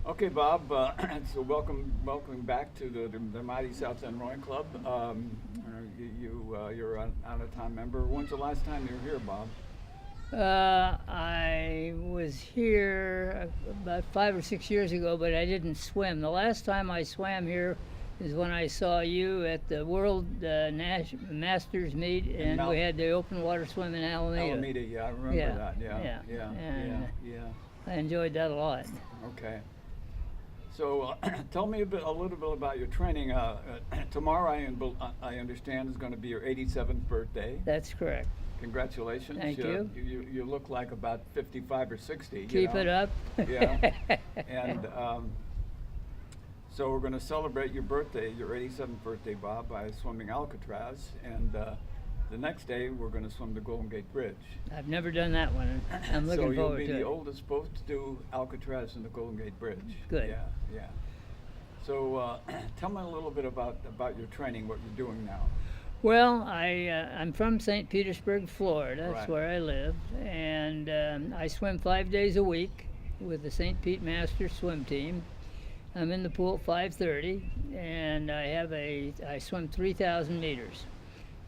Okay, Bob. So welcome back to the Mighty South End Rowing Club. You're an out-of-town member. When's the last time you were here, Bob? I was here about 5 or 6 years ago, but I didn't swim. The last time I swam here is when I saw you at the World Masters meet, and we had the open water swim in Alameda. Alameda, yeah, I remember that. Yeah. I enjoyed that a lot. Okay. So tell me a little bit about your training. Tomorrow, I understand, is going to be your 87th birthday. That's correct. Congratulations. Thank you. You look like about 55 or 60. Keep it up. Yeah. And so we're going to celebrate your birthday, your 87th birthday, Bob, by swimming Alcatraz. And the next day, we're going to swim the Golden Gate Bridge. I've never done that one. I'm looking forward to it. So you'll be the oldest both to do Alcatraz and the Golden Gate Bridge. Good. Yeah. So tell me a little bit about your training, what you're doing now. Well, I'm from St. Petersburg, Florida. That's Right. where I live. And I swim 5 days a week with the St. Pete Masters swim team. I'm in the pool at 5:30, and I swim 3,000 meters.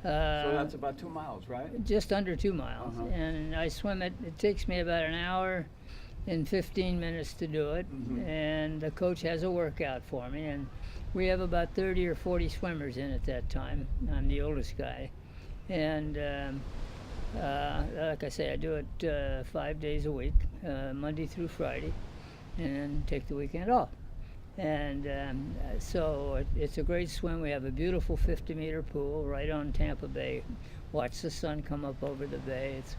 So that's about 2 miles, right? Just under 2 miles. Uh-huh. And I swim it takes me about an hour and 15 minutes to do it. Mhm. And the coach has a workout for me. And we have about 30 or 40 swimmers in at that time. I'm the oldest guy. And like I say, I do it 5 days a week, Monday through Friday, and then take the weekend off. And so it's a great swim. We have a beautiful 50-meter pool right on Tampa Bay. Watch the sun come up over the bay. It's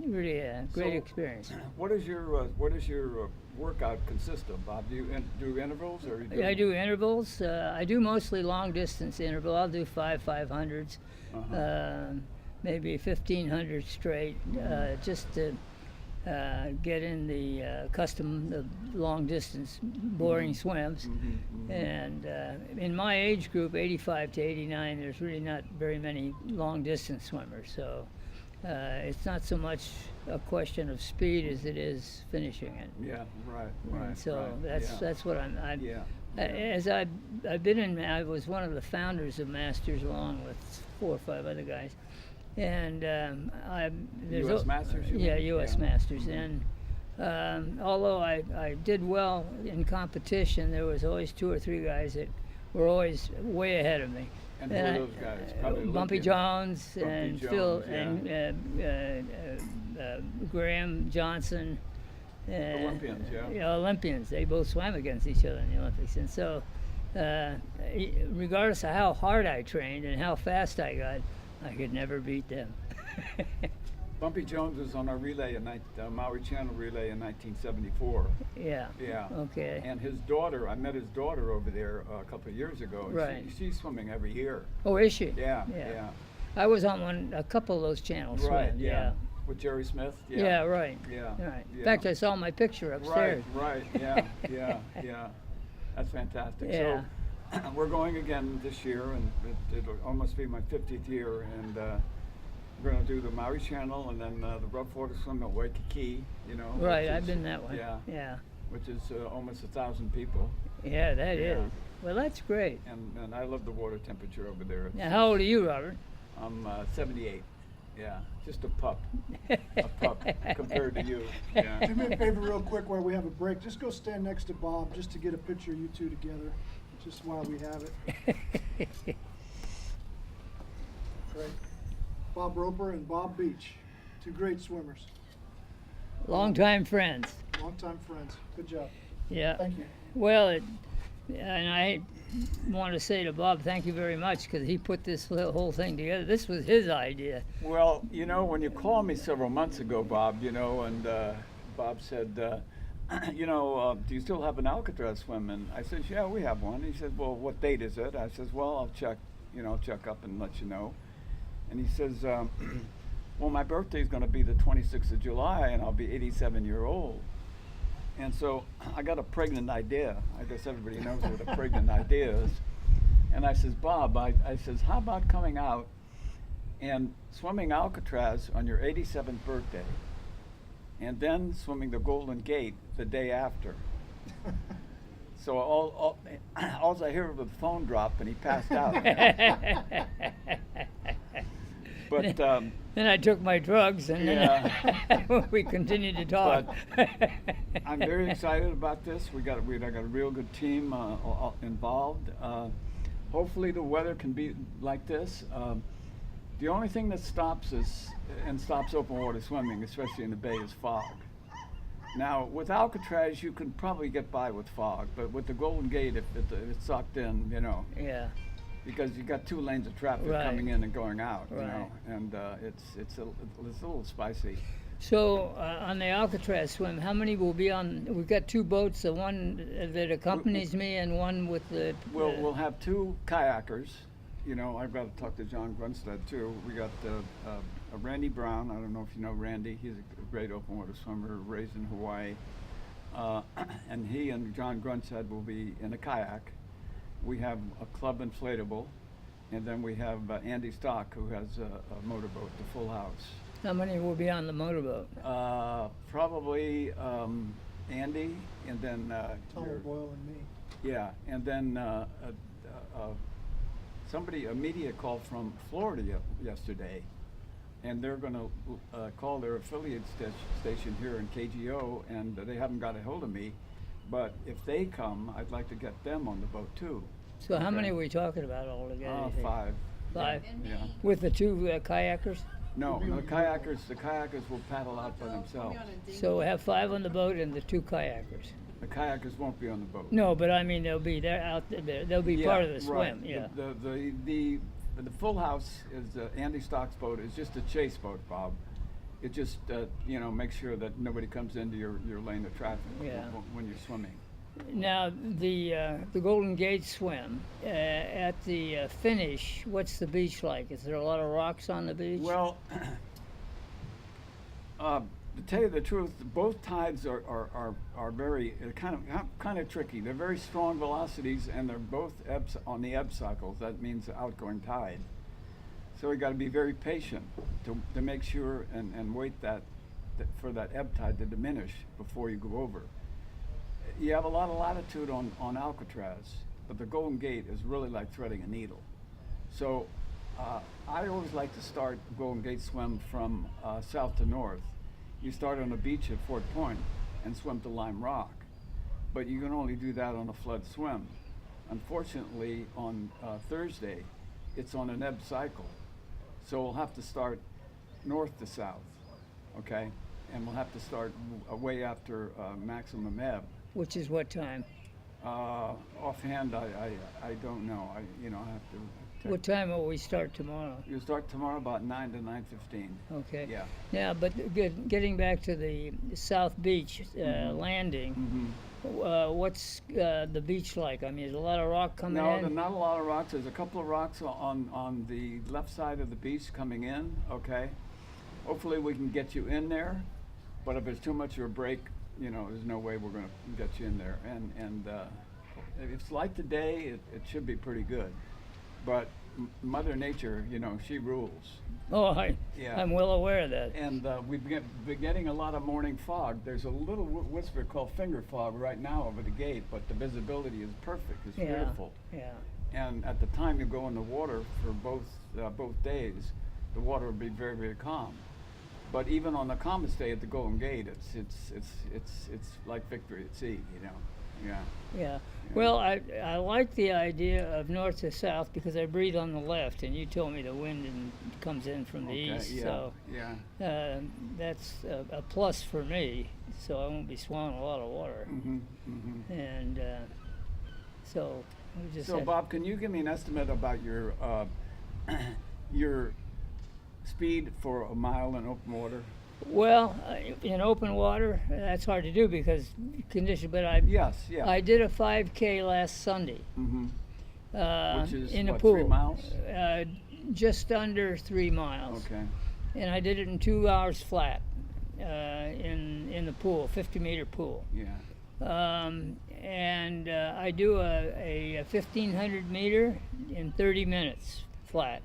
really a great experience. What does your workout consist of, Bob? Do you do intervals or? I do intervals. I do mostly long distance interval. I'll do 500s, maybe 1,500 straight, just to get in the the long distance boring swims. And in my age group, 85 to 89, there's really not very many long distance swimmers. So it's not so much a question of speed as it is finishing it. Yeah, right. And so right, that's what I'm. Yeah. As I've been in, I was one of the founders of Masters along with 4 or 5 other guys. And there's U.S. Masters? U.S. Masters. And although I did well in competition, there was always 2 or 3 guys that were always way ahead of me. And who are those guys? Probably Bumpy Jones Bumpy and Jones, Phil yeah. and Graham Johnson. Olympians, yeah. Yeah, Olympians. They both swam against each other in the Olympics. And so, regardless of how hard I trained and how fast I got, I could never beat them. Bumpy Jones was on our relay Maui Channel relay in 1974. Yeah. Yeah. Okay. And his daughter, I met his daughter over there a couple of years ago. And Right. She's swimming every year. Oh, is she? Yeah. I was on a couple of those channels. Right. swim, Yeah. With Jerry Smith. Yeah, right. Yeah. Right. In Yeah. fact, I saw my picture upstairs. Right. Yeah. That's fantastic. Yeah. So we're going again this year, and it'll almost be my 50th year, and we're going to do the Maui Channel and then the rough water swim at Waikiki. Right, I've been that one. Yeah. Which is almost 1,000 people. Yeah, that Yeah. is. Well, that's great. And I love the water temperature over there. Now, how old are you, Robert? I'm 78. Yeah, just a pup. A pup compared to you. Yeah. Do me a favor real quick while we have a break. Just go stand next to Bob just to get a picture of you two together, just while we have it. Right. Bob Roper and Bob Beach, 2 great swimmers, Longtime friends. longtime friends. Good job. Yeah. Thank you. Well, and I want to say to Bob, thank you very much, because he put this whole thing together. This was his idea. Well, when you called me several months ago, Bob, and Bob said, do you still have an Alcatraz swim? And I said, yeah, we have one. He said, well, what date is it? I says, well, I'll check up and let you know. And he says, well, my birthday is going to be the 26th of July, and I'll be 87 years old. And so I got a pregnant idea. I guess everybody knows what a pregnant idea is. And I says, Bob, I says, how about coming out and swimming Alcatraz on your 87th birthday? and then swimming the Golden Gate the day after. So all I hear was the phone drop, and he passed out. But then I took my drugs, and then we continued to talk. I'm very excited about this. We got a real good team involved. Hopefully the weather can be like this. The only thing that stops us and stops open water swimming, especially in the bay, is fog. Now, with Alcatraz, you can probably get by with fog, but with the Golden Gate, if it's sucked in, you know. Yeah. Because you got 2 lanes of traffic Right. coming in and going out, you Right. know, and it's a little spicy. So on the Alcatraz swim, how many will be on? We've got 2 boats, the one that accompanies me and one with the. We'll have 2 kayakers. You know, I've got to talk to John Grunstad too. We got Randy Brown. I don't know if you know Randy. He's a great open water swimmer, raised in Hawaii. And he and John Grunstad will be in a kayak. We have a club inflatable, and then we have Andy Stock, who has a motorboat, the Full House. How many will be on the motorboat? Probably Andy, and then Tom Boyle and me. yeah, and then a media call from Florida yesterday, and they're going to call their affiliate station here in KGO, and they haven't got a hold of me. But if they come, I'd like to get them on the boat too. So how many are we talking about altogether? you think? 5. 5? Yeah. With the 2 kayakers? No, the kayakers will paddle out by themselves. So we have 5 on the boat and the 2 kayakers. The kayakers won't be on the boat. No, but I mean they'll be there out there. They'll be part of the swim. Right. Yeah. The Full House is Andy Stock's boat. Is just a chase boat, Bob. It just makes sure that nobody comes into your lane of traffic Yeah. when you're swimming. Now the Golden Gate swim at the finish. What's the beach like? Is there a lot of rocks on the beach? Well, to tell you the truth, both tides are very kind of tricky. They're very strong velocities, and they're both on the ebb cycles. That means the outgoing tide. So we got to be very patient to make sure and wait for that ebb tide to diminish before you go over. You have a lot of latitude on Alcatraz, but the Golden Gate is really like threading a needle. So I always like to start Golden Gate swim from south to north. You start on the beach at Fort Point and swim to Lime Rock, but you can only do that on a flood swim. Unfortunately, on Thursday, it's on an ebb cycle. So we'll have to start north to south, okay? And we'll have to start way after maximum ebb. Which is what time? Offhand, I don't know. I have to check. What time will we start tomorrow? You start tomorrow about 9 to 9:15. Okay. Yeah. Now, but getting back to the South Beach landing, what's the beach like? I mean, is a lot of rock coming No, in? there's not a lot of rocks. There's a couple of rocks on the left side of the beach coming in, okay? Hopefully we can get you in there, but if it's too much of a break, there's no way we're going to get you in there. And if it's like today, it should be pretty good. But Mother Nature, she rules. Oh, Yeah. I'm well aware of that. And we've been getting a lot of morning fog. There's a little whisper called finger fog right now over the gate, but the visibility is perfect. It's Yeah. beautiful. Yeah. And at the time you go in the water for both days, the water will be very, very calm. But even on the calmest day at the Golden Gate, it's like victory at sea, Yeah. Yeah. Well, I like the idea of north to south because I breathe on the left, and you told me the wind comes in from the Okay, east. yeah, So yeah. that's a plus for me. So I won't be swallowing a lot of water. And so we just. So have- Bob, can you give me an estimate about your speed for a mile in open water? Well, in open water, that's hard to do because condition. But Yes, yeah. I did a 5K last Sunday. Which is in a what, pool. 3 miles? Just under 3 miles. Okay. And I did it in 2 hours flat in the pool, 50-meter pool. Yeah. And I do a 1,500 meter in 30 minutes flat.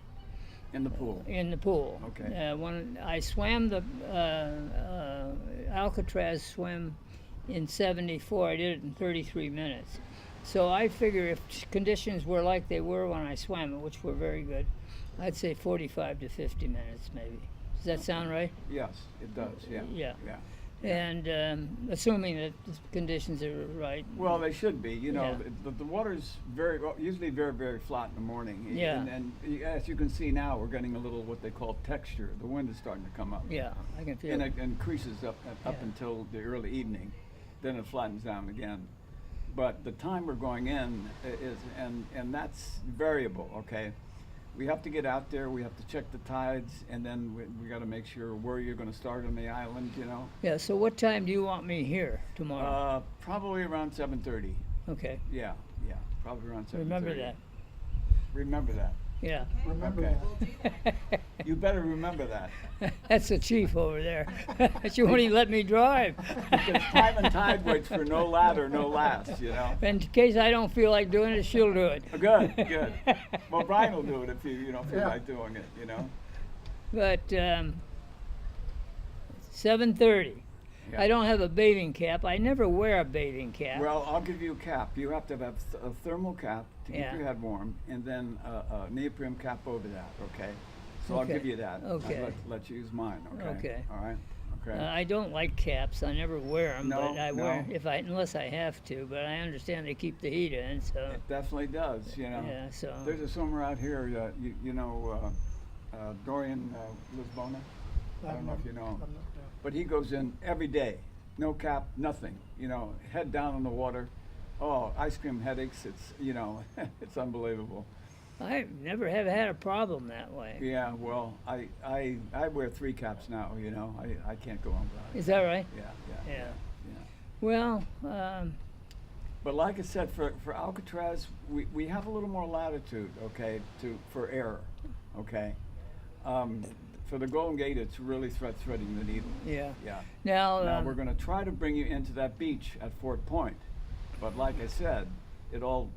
In the pool. In the pool. Okay. When I swam the Alcatraz swim in '74, I did it in 33 minutes. So I figure if conditions were like they were when I swam it, which were very good, I'd say 45 to 50 minutes maybe. Does that sound right? Yes, it does. Yeah. Yeah. Yeah. And assuming that the conditions are right. Well, they should be. You know, Yeah. the water's usually very, very flat in the morning. Yeah. And as you can see now, we're getting a little what they call texture. The wind is starting to come up. Yeah, I can feel And it. it increases up Yeah. until the early evening, then it flattens down again. But the time we're going in is, and that's variable. Okay. We have to get out there. We have to check the tides, and then we got to make sure where you're going to start on the island. You know. Yeah, so what time do you want me here tomorrow? Probably around 7:30. Okay, Yeah, probably around 7:30. remember that. Remember that. Yeah. Remember Okay. that. You better remember that. That's the chief over there. She won't even let me drive. Because time and tide waits for no ladder, no last, you know. In case I don't feel like doing it, she'll do it. Good, good. Well, Brian will do it if you feel Yeah. like doing it, you know. But 7:30. Yeah. I don't have a bathing cap. I never wear a bathing cap. Well, I'll give you a cap. You have to have a thermal cap to keep Yeah. your head warm, and then a neoprene cap over that, okay? So Okay. I'll give you that. Okay. I'll let you use mine, okay? Okay. All right? Okay. I don't like caps. I never wear them, No, but I wear no. unless I have to. But I understand they keep the heat in, so It definitely does, you know. yeah. So There's a swimmer out here, you know, Dorian Lisbona. I don't know if you know him. But he goes in every day, no cap, nothing, you know, head down in the water. Oh, ice cream headaches, it's, you know, it's unbelievable. I never have had a problem that way. Yeah, well, I wear 3 caps now, you know, I can't go on without it. Is that right? Yeah. Yeah. Well, But like I said, for Alcatraz, we have a little more latitude, okay, for error, okay? For the Golden Gate, it's really threading the needle. yeah. Yeah. Now, Now we're going to try to bring you into that beach at Fort Point, but like I said, it all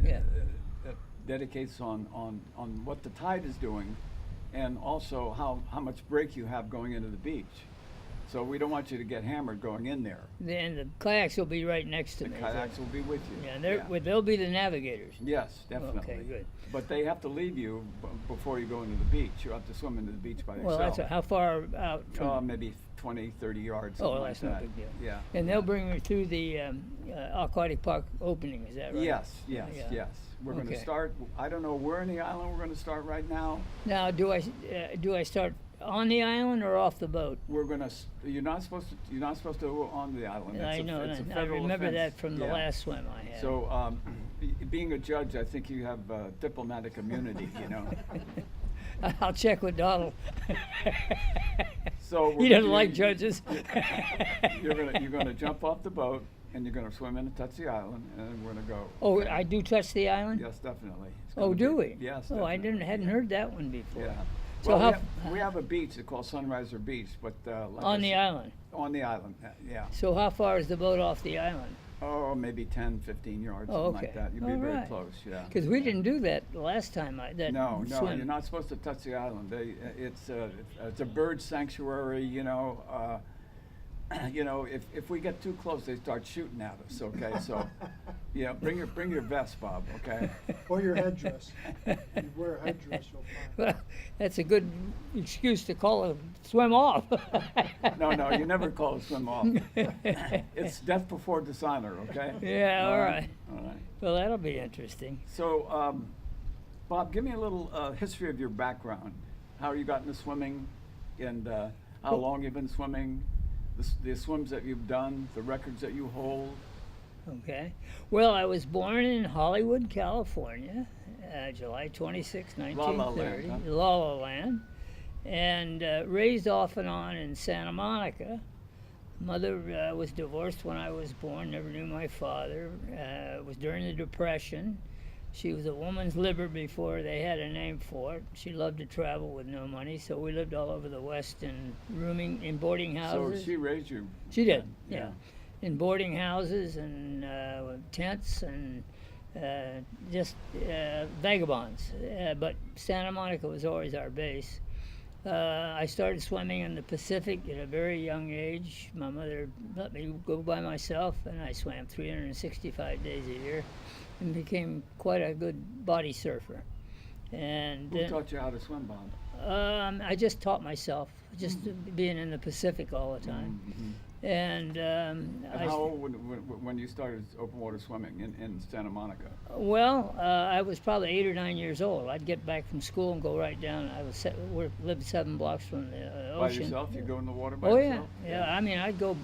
Yeah. dedicates on what the tide is doing, and also how much break you have going into the beach. So we don't want you to get hammered going in there. then the kayaks will be right next to The me. kayaks will be with you. Yeah, and they'll be the navigators. Yes, definitely. Okay, good. But they have to leave you before you go into the beach. You have to swim into the beach by Well, yourself. that's how far out from? Maybe 20, 30 yards. Oh, something that's like no that. big deal. Yeah. And they'll bring me through the aquatic park opening. Is that right? Yes. Yeah. We're going to Okay. start. I don't know where in the island we're going to start right now. Now, do I start on the island or off the boat? We're going to. You're not supposed to go on the island. I know. It's a I federal remember offense. that from the Yeah. last swim I had. So, being a judge, I think you have diplomatic immunity. You know. I'll check with Donald. So He doesn't like judges. You're gonna jump off the boat and you're gonna swim in and touch the island, and then we're gonna go. Oh, Okay? I do touch the island? Yes, definitely. It's Oh, gonna do be- we? Yes. Oh, I definitely. hadn't heard that one before. Yeah. So Well, how we have a beach it's called Sunriser Beach, but like I on the said- island? On the island, yeah. So how far is the boat off the island? Oh, maybe 10, 15 yards, Oh, something okay. like that. You'd be All very right. close, yeah. Because we didn't do that the last time No, swim. you're not supposed to touch the island. It's a bird sanctuary, you know. You know, if we get too close, they start shooting at us. Okay, so, yeah, bring your vest, Bob. Okay. Or your headdress. You wear a headdress, you'll find. Well, that's a good excuse to call a swim off. No, you never call a swim off. It's death before dishonor. Okay. Yeah, all right. All right. Well, that'll be interesting. So, Bob, give me a little history of your background. How you got into swimming, and how long you've been swimming, the swims that you've done, the records that you hold. Okay. Well, I was born in Hollywood, California, July 26, La La 1930. Land, huh? La La Land. And raised off and on in Santa Monica. Mother was divorced when I was born, never knew my father. It was during the Depression. She was a woman's liber before they had a name for it. She loved to travel with no money, so we lived all over the West in rooming in boarding houses. So she raised you. She did, then, yeah. In boarding houses and tents, and just vagabonds. But Santa Monica was always our base. I started swimming in the Pacific at a very young age. My mother let me go by myself, and I swam 365 days a year and became quite a good body surfer. And Who taught you how to swim, Bob? I just taught myself, just being in the Pacific all the time. Mm-hmm. And And how old when you started open water swimming in Santa Monica? well, I was probably 8 or 9 years old. I'd get back from school and go right down. I lived 7 blocks from the By ocean. yourself? You go in the water by Oh yourself? yeah. I mean, I'd go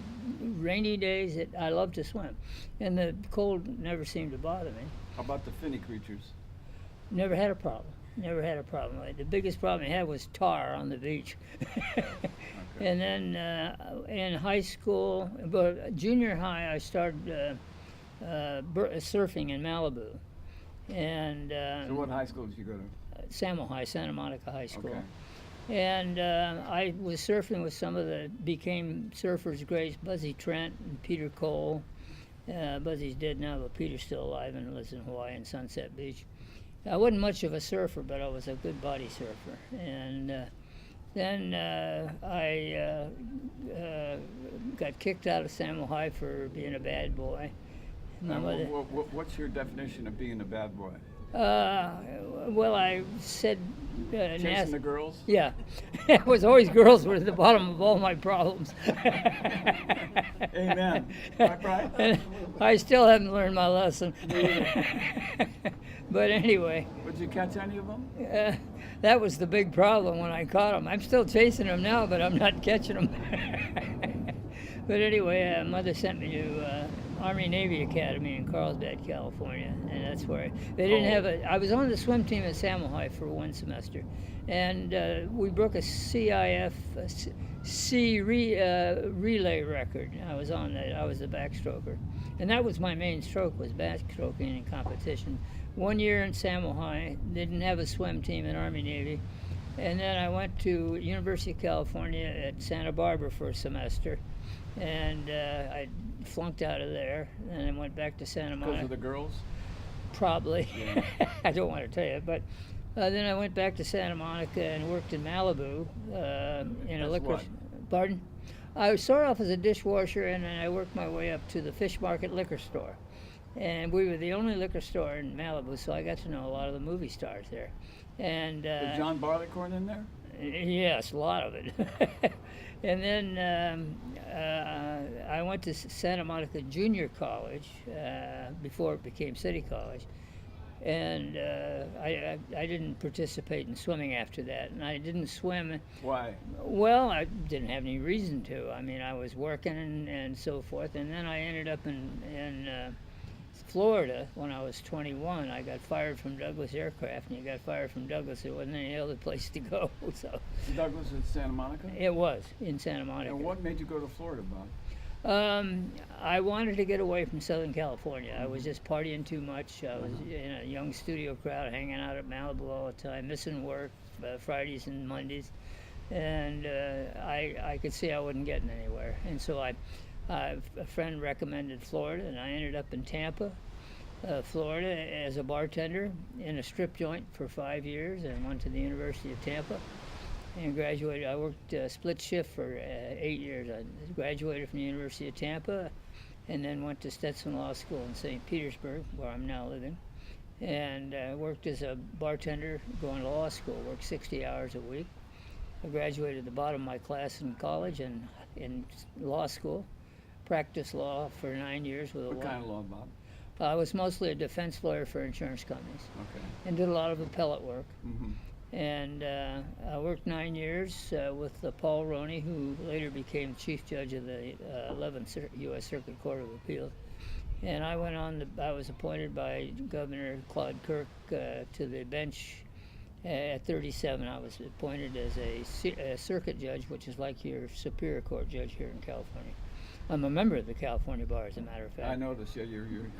rainy days. I love to swim, and the cold never seemed to bother me. How about the finny creatures? Never had a problem. Never had a problem. The biggest problem I had was tar on the beach. And then in high school, but junior high, I started surfing in Malibu. And So what high school did you go to? Samo High, Santa Monica High School. Okay. And I was surfing with some of the became surfers greats, Buzzy Trent and Peter Cole. Buzzy's dead now, but Peter's still alive and lives in Hawaii in Sunset Beach. I wasn't much of a surfer, but I was a good body surfer. And then I got kicked out of Samo High for being a bad boy. My mother, What's your definition of being a bad boy? well, I said Chasing the girls? Yeah, it was always girls were at the bottom of all my problems. Amen. Right? And I still haven't learned my lesson. But anyway, Did you catch any of them? that was the big problem when I caught them. I'm still chasing them now, but I'm not catching them. But anyway, mother sent me to Army Navy Academy in Carlsbad, California, and that's where they didn't have a. I was on the swim team at Samo High for 1 semester, and we broke a CIF relay record. I was on that. I was the backstroker, and that was my main stroke, was backstroking in competition. 1 year in Samo High, didn't have a swim team in Army Navy, and then I went to University of California at Santa Barbara for a semester, and I flunked out of there, and then went back to Santa Monica. Because of the girls? Probably. Yeah. I don't want to tell you, but then I went back to Santa Monica and worked in Malibu in a As liquor. what? Pardon? I started off as a dishwasher, and then I worked my way up to the Fish Market liquor store. And we were the only liquor store in Malibu, so I got to know a lot of the movie stars there. And Was John Barleycorn in there? yes, a lot of it. And then I went to Santa Monica Junior College before it became City College, and I didn't participate in swimming after that, and I didn't swim. Why? Well, I didn't have any reason to. I mean, I was working and so forth, and then I ended up in Florida when I was 21. I got fired from Douglas Aircraft, and you got fired from Douglas, there wasn't any other place to go. So Douglas in Santa Monica? it was in Santa Monica. And what made you go to Florida, Bob? I wanted to get away from Southern California. I was just partying too much. I was in a young studio crowd, hanging out at Malibu all the time, missing work Fridays and Mondays, and I could see I wasn't getting anywhere. And so a friend recommended Florida, and I ended up in Tampa, Florida, as a bartender in a strip joint for 5 years, and went to the University of Tampa and graduated. I worked split shift for 8 years. I graduated from the University of Tampa, and then went to Stetson Law School in St. Petersburg, where I'm now living, and worked as a bartender going to law school, worked 60 hours a week. I graduated at the bottom of my class in college and in law school. Practiced law for 9 years with a What kind of law, Bob? I was mostly a defense lawyer for insurance companies, Okay. and did a lot of appellate work. Mm-hmm. And I worked 9 years with Paul Roney, who later became chief judge of the 11th U.S. Circuit Court of Appeals. And I went on. I was appointed by Governor Claude Kirk to the bench at 37. I was appointed as a circuit judge, which is like your Superior Court judge here in California. I'm a member of the California Bar, as a matter of fact. I noticed. Yeah,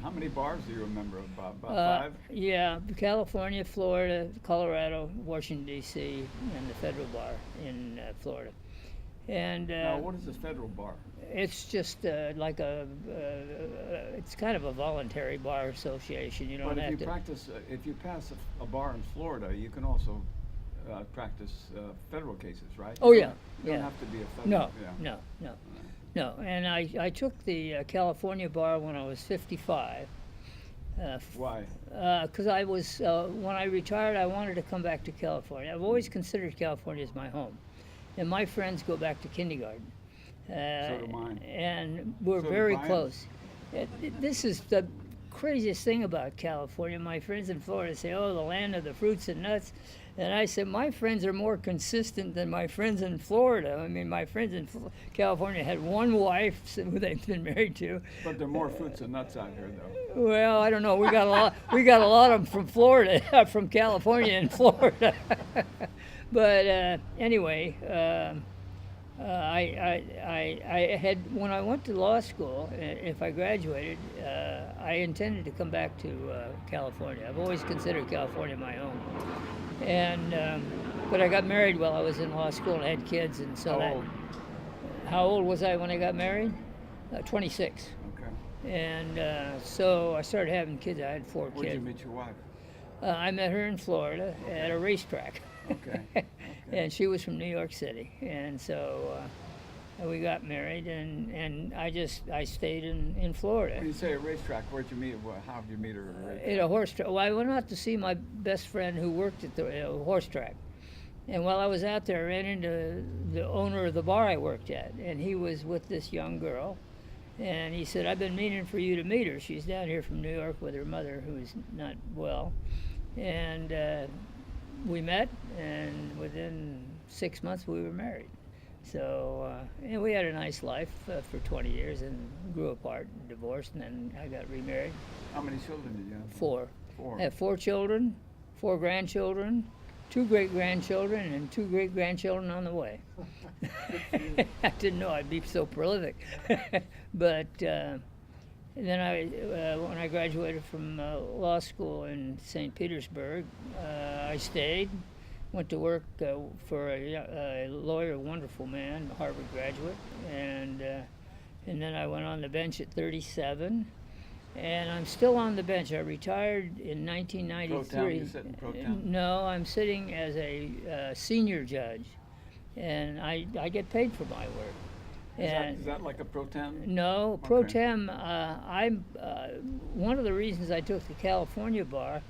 how many bars are you a member of, Bob? About 5? Yeah, California, Florida, Colorado, Washington, D.C., and the federal bar in Florida. And Now, what is a federal bar? it's just like it's kind of a voluntary bar association. You don't But if have you to. practice, if you pass a bar in Florida, you can also practice federal cases, right? Oh, You yeah, don't- You yeah. don't have to be a federal. No, Yeah. no. No, and I took the California bar when I was 55. Why? Because I was, when I retired, I wanted to come back to California. I've always considered California as my home. And my friends go back to kindergarten. So do mine. And we're So do very Brian's. close. This is the craziest thing about California. My friends in Florida say, oh, the land of the fruits and nuts. And I said, my friends are more consistent than my friends in Florida. I mean, my friends in California had one wife who they've been married to. But there are more fruits and nuts out here, though. Well, I don't know. We got a lot. We got a lot of them from Florida, from California and Florida. But anyway, I had when I went to law school. If I graduated, I intended to come back to California. I've always considered California my home. And but I got married while I was in law school and had kids, and so How old? how old was I when I got married? 26. Okay. And so I started having kids. I had 4 Where'd you kids. meet your wife? I met her in Florida at a racetrack. Okay. And she was from New York City. And so we got married, and I stayed in Florida. When you say a racetrack, where'd you meet her? How did you meet her at a racetrack? At a horse track. Well, I went out to see my best friend who worked at the horse track. And while I was out there, I ran into the owner of the bar I worked at, and he was with this young girl. And he said, I've been meaning for you to meet her. She's down here from New York with her mother, who is not well. And we met, and within 6 months we were married. So and we had a nice life for 20 years, and grew apart and divorced, and then I got remarried. How many children did you have? 4. 4. I have 4 children, 4 grandchildren, 2 great-grandchildren, and 2 great-grandchildren on the way. I didn't know I'd be so prolific. But then when I graduated from law school in St. Petersburg, I stayed, went to work for a lawyer, a wonderful man, a Harvard graduate, and then I went on the bench at 37. And I'm still on the bench. I retired in 1993. Pro tem, you sit in pro tem? No, I'm sitting as a senior judge, and I get paid for my work. Is that like a pro tem? No, pro Okay. tem. I'm one of the reasons I took the California bar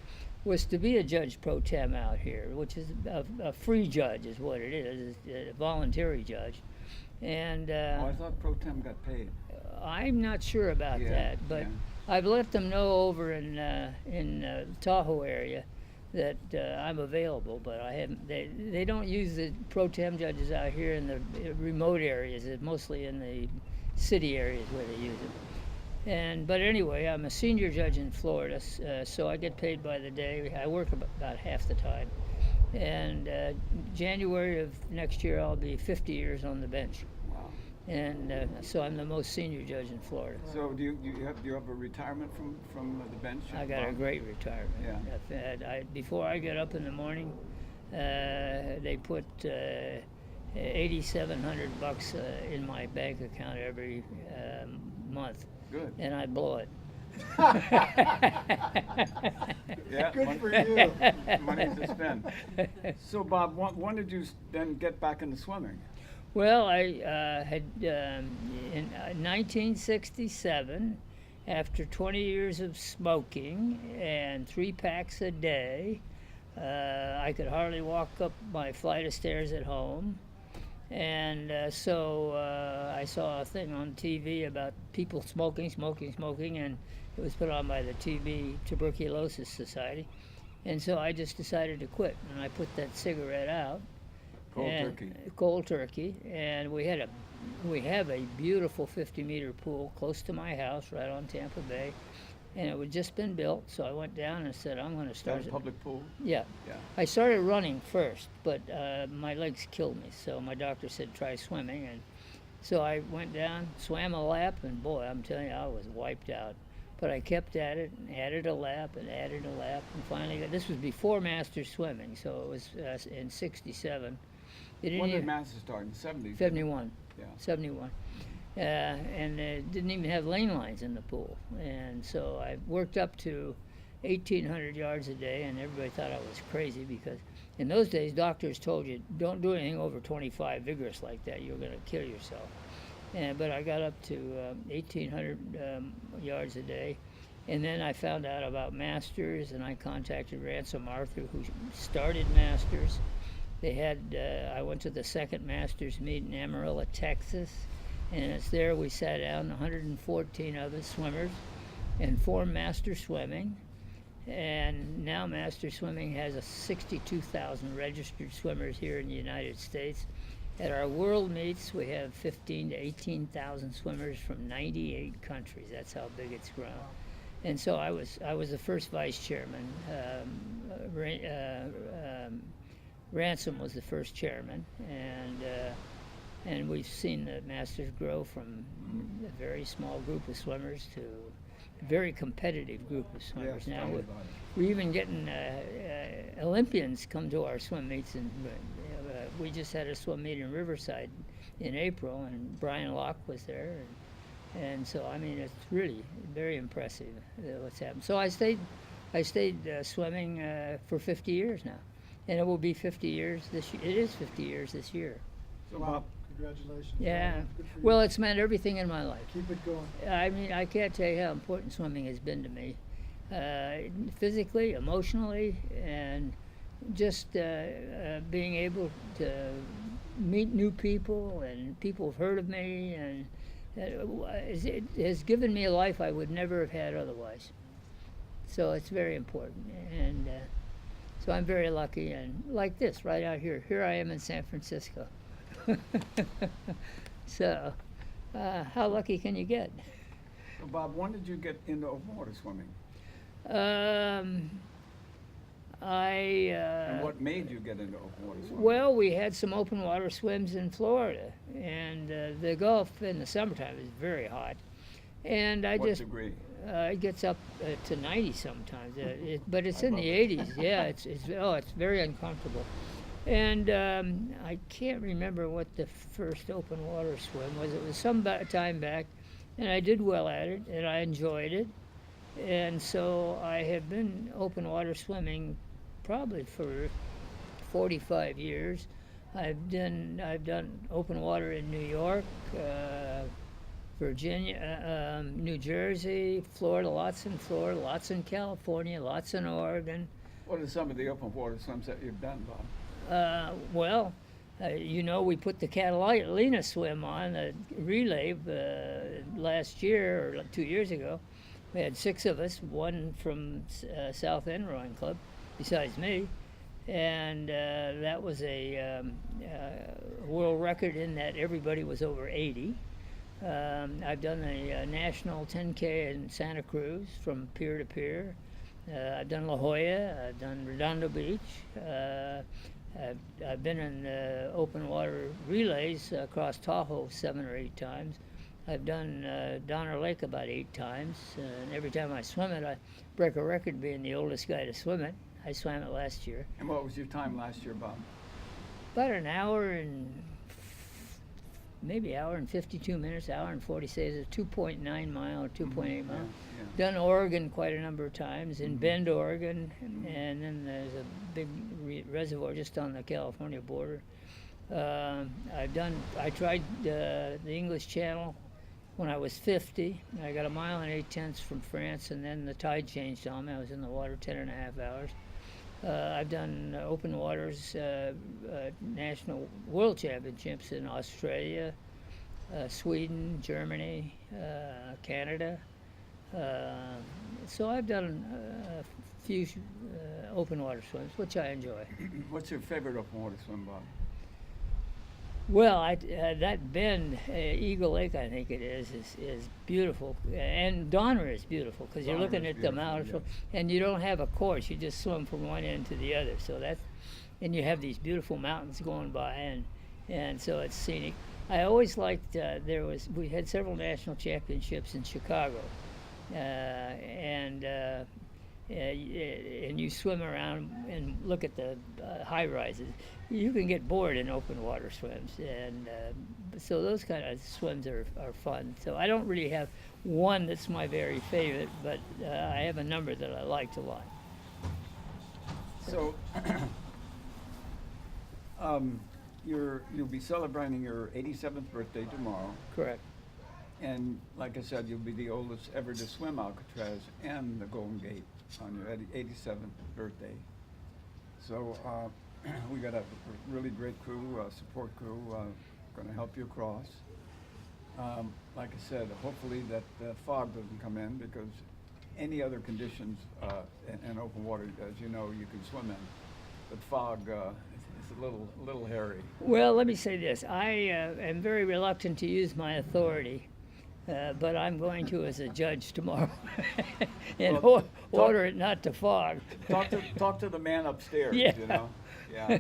was to be a judge pro tem out here, which is a free judge, is what it is. It's a voluntary judge, and Oh, I thought pro tem got paid. I'm not sure about Yeah, that, but. yeah. I've let them know over in Tahoe area that I'm available, but I haven't. They don't use the pro tem judges out here in the remote areas. It's mostly in the city areas where they use it. But anyway, I'm a senior judge in Florida, so I get paid by the day. I work about half the time. And January of next year, I'll be 50 years on the bench. Wow. And so I'm the most senior judge in Florida. So do you have a retirement from the bench? I got a great retirement. Yeah. Before I get up in the morning, they put $8,700 in my bank account every month, Good. and I blow it. Yeah. Good for you. Money to spend. So Bob, when did you then get back into swimming? Well, I had in 1967, after 20 years of smoking and 3 packs a day, I could hardly walk up my flight of stairs at home. And so I saw a thing on TV about people smoking, and it was put on by the TB Tuberculosis Society. And so I just decided to quit, and I put that cigarette out. Cold turkey, and we have a beautiful 50-meter pool close to my house, right on Tampa Bay, and it had just been built. So I went down and said, "I'm going to start." Is that a public pool? Yeah. Yeah. I started running first, but my legs killed me. So my doctor said, "Try swimming," and so I went down, swam a lap, and boy, I'm telling you, I was wiped out. But I kept at it, and added a lap, and finally, this was before master swimming, so it was in '67. When did Masters start? In the 70s? 71. Yeah. 71. and it didn't even have lane lines in the pool. And so I worked up to 1,800 yards a day, and everybody thought I was crazy because in those days doctors told you don't do anything over 25 vigorous like that, you're going to kill yourself. But I got up to 1,800 yards a day. And then I found out about Masters, and I contacted Ransom Arthur, who started Masters. They had, I went to the second Masters meet in Amarillo, Texas, and it's there we sat down, 114 of us swimmers, and formed Master Swimming. And now Master Swimming has 62,000 registered swimmers here in the United States. At our world meets, we have 15 to 18,000 swimmers from 98 countries. That's how big it's grown. And so I was the first vice chairman. Ransom was the first chairman, and we've seen the Masters grow from a very small group of swimmers to a very competitive group of swimmers. Yes, Now tell me we're even getting Olympians come to our swim meets, and we just had a swim meet in Riverside in April, and Brian Locke was there. And so, I mean, it's really very impressive what's happened. So I stayed swimming for 50 years now, and it will be 50 years this year. It is 50 years this year. So Wow, Bob, congratulations. Yeah. Good for you. Well, it's meant everything in my life. Keep it going. I mean, I can't tell you how important swimming has been to me, physically, emotionally, and just being able to meet new people, and people have heard of me, and it has given me a life I would never have had otherwise. So it's very important, and so I'm very lucky. And like this, right out here, I am in San Francisco. So, how lucky can you get? so Bob, when did you get into open water swimming? And what made you get into open water swimming? Well, we had some open water swims in Florida, and the Gulf in the summertime is very hot. And I What just degree? it gets up to 90 sometimes, but it's I in love the it. 80s. Yeah, it's very uncomfortable. And I can't remember what the first open water swim was. It was some time back, and I did well at it, and I enjoyed it. And so I have been open water swimming probably for 45 years. I've done open water in New York, Virginia, New Jersey, Florida, lots in California, lots in Oregon. What are some of the open water swims that you've done, Bob? Well, we put the Catalina swim on a relay last year or 2 years ago. We had 6 of us, one from South End Rowing Club, besides me, and that was a world record in that everybody was over 80. I've done a national 10K in Santa Cruz from pier to pier. I've done La Jolla. I've done Redondo Beach. I've been in open water relays across Tahoe 7 or 8 times. I've done Donner Lake about 8 times, and every time I swim it, I break a record being the oldest guy to swim it. I swam it last year. And what was your time last year, Bob? About an hour and maybe hour and 52 minutes, hour and 40 seconds. It's a 2.9 mile or 2.8 mile. Yeah. Done Oregon quite a number of times, in Bend, Oregon, and then there's a big reservoir just on the California border. I tried the English Channel when I was 50. I got 1 mile and 8/10 from France, and then the tide changed on me. I was in the water 10.5 hours. I've done open waters, national world championships in Australia, Sweden, Germany, Canada. So I've done a few open water swims, which I enjoy. What's your favorite open water swim, Bob? Well, that bend, Eagle Lake, I think it is beautiful, and Donner is beautiful because you're Donner looking is at the beautiful, mountains, yes. and you don't have a course; you just swim from one end to the other. So and you have these beautiful mountains going by, and so it's scenic. I always liked we had several national championships in Chicago, and and you swim around and look at the high rises, you can get bored in open water swims, and so those kind of swims are fun. So I don't really have one that's my very favorite, but I have a number that I liked a lot. So, you'll be celebrating your 87th birthday tomorrow, Correct. and like I said, you'll be the oldest ever to swim Alcatraz and the Golden Gate on your 87th birthday. So, we got a really great crew, support crew, going to help you across. Like I said, hopefully that fog doesn't come in, because any other conditions in open water, as you know, you can swim in. But fog is a little hairy. Well, let me say this. I am very reluctant to use my authority, but I'm going to as a judge tomorrow and Well, order it not to fog. Talk to the man upstairs. Yeah. You know. Yeah.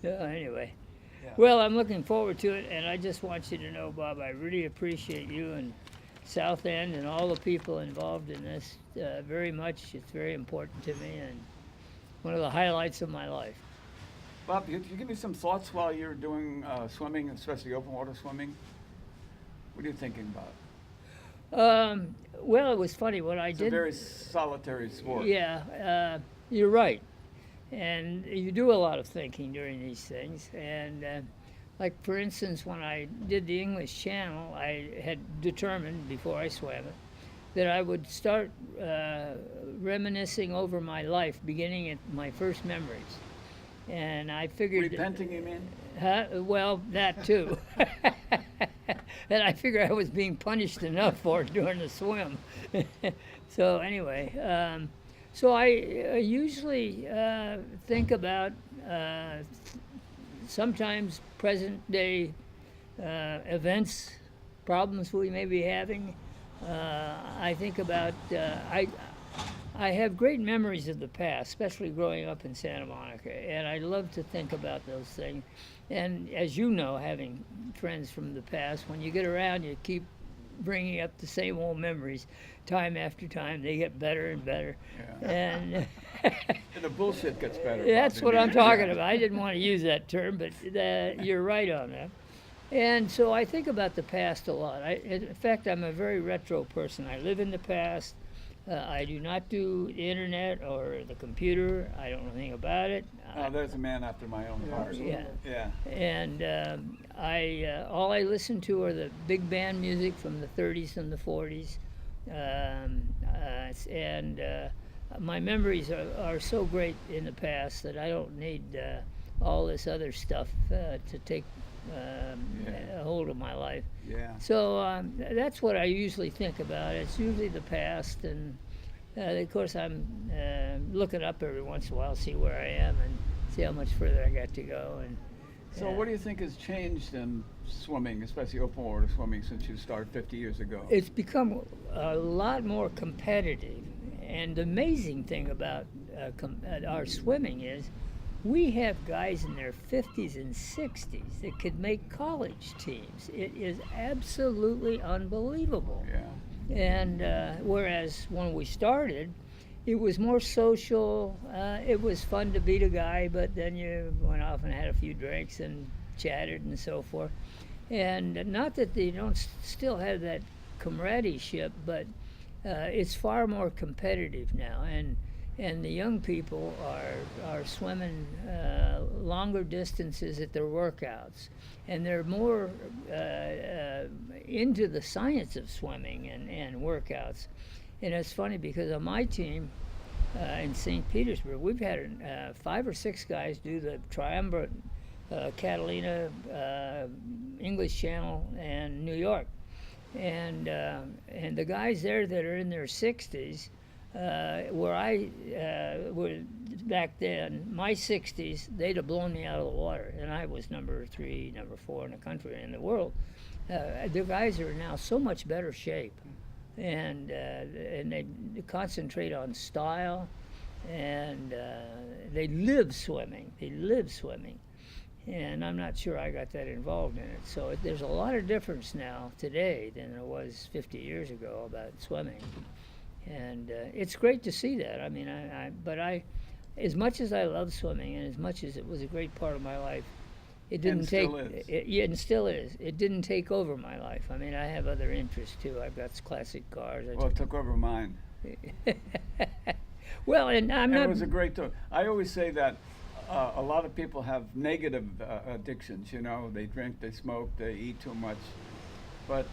So anyway, Yeah. well, I'm looking forward to it, and I just want you to know, Bob, I really appreciate you and South End and all the people involved in this very much. It's very important to me and one of the highlights of my life. Bob, could you give me some thoughts while you're doing swimming, especially open water swimming? What are you thinking about? Well, it was funny what I It's did. a very solitary sport. Yeah, you're right. And you do a lot of thinking during these things. And like, for instance, when I did the English Channel, I had determined before I swam it that I would start reminiscing over my life, beginning at my first memories. And I figured... Repenting, you mean? Well, that too. And I figured I was being punished enough for it during the swim. So anyway, so I usually think about sometimes present day events, problems we may be having. I think about, I have great memories of the past, especially growing up in Santa Monica, and I love to think about those things. And as you know, having friends from the past, when you get around, you keep bringing up the same old memories time after time. They get better and better. Yeah. And And the bullshit gets better. that's Bob, what I'm yeah. talking about. I didn't want to use that term, but you're right on that. And so I think about the past a lot. In fact, I'm a very retro person. I live in the past. I do not do the internet or the computer. I don't know anything about it. Oh, there's a man after my own heart. Yeah. Yeah. And all I listen to are the big band music from the 30s and the 40s. My memories are so great in the past that I don't need all this other stuff to take a hold of my life. Yeah. So that's what I usually think about. It's usually the past, and of course I'm looking up every once in a while, see where I am and see how much further I got to go. And So what do you think has changed in swimming, especially open water swimming, since you started 50 years ago? it's become a lot more competitive. And the amazing thing about our swimming is we have guys in their 50s and 60s that could make college teams. It is absolutely unbelievable. Yeah. And whereas when we started, it was more social. It was fun to beat a guy, but then you went off and had a few drinks and chatted and so forth. And not that they don't still have that comradeship, but it's far more competitive now. And the young people are swimming longer distances at their workouts, and they're more into the science of swimming and workouts. And it's funny because on my team in St. Petersburg, we've had 5 or 6 guys do the triumvirate, Catalina, English Channel, and New York. And the guys there that are in their 60s, where I was back then, my 60s, they'd have blown me out of the water, and I was number 3, number 4 in the country, in the world. The guys are now so much better shape, and they concentrate on style, and they live swimming. And I'm not sure I got that involved in it. So there's a lot of difference now today than there was 50 years ago about swimming. And it's great to see that. I mean, but as much as I love swimming and as much as it was a great part of my life, it didn't And take. still is. Yeah, and still is. It didn't take over my life. I mean, I have other interests too. I've got classic cars. Well, it took over mine. Well, and I'm And not. it was a great talk. I always say that a lot of people have negative addictions. You know, they drink, they smoke, they eat too much. But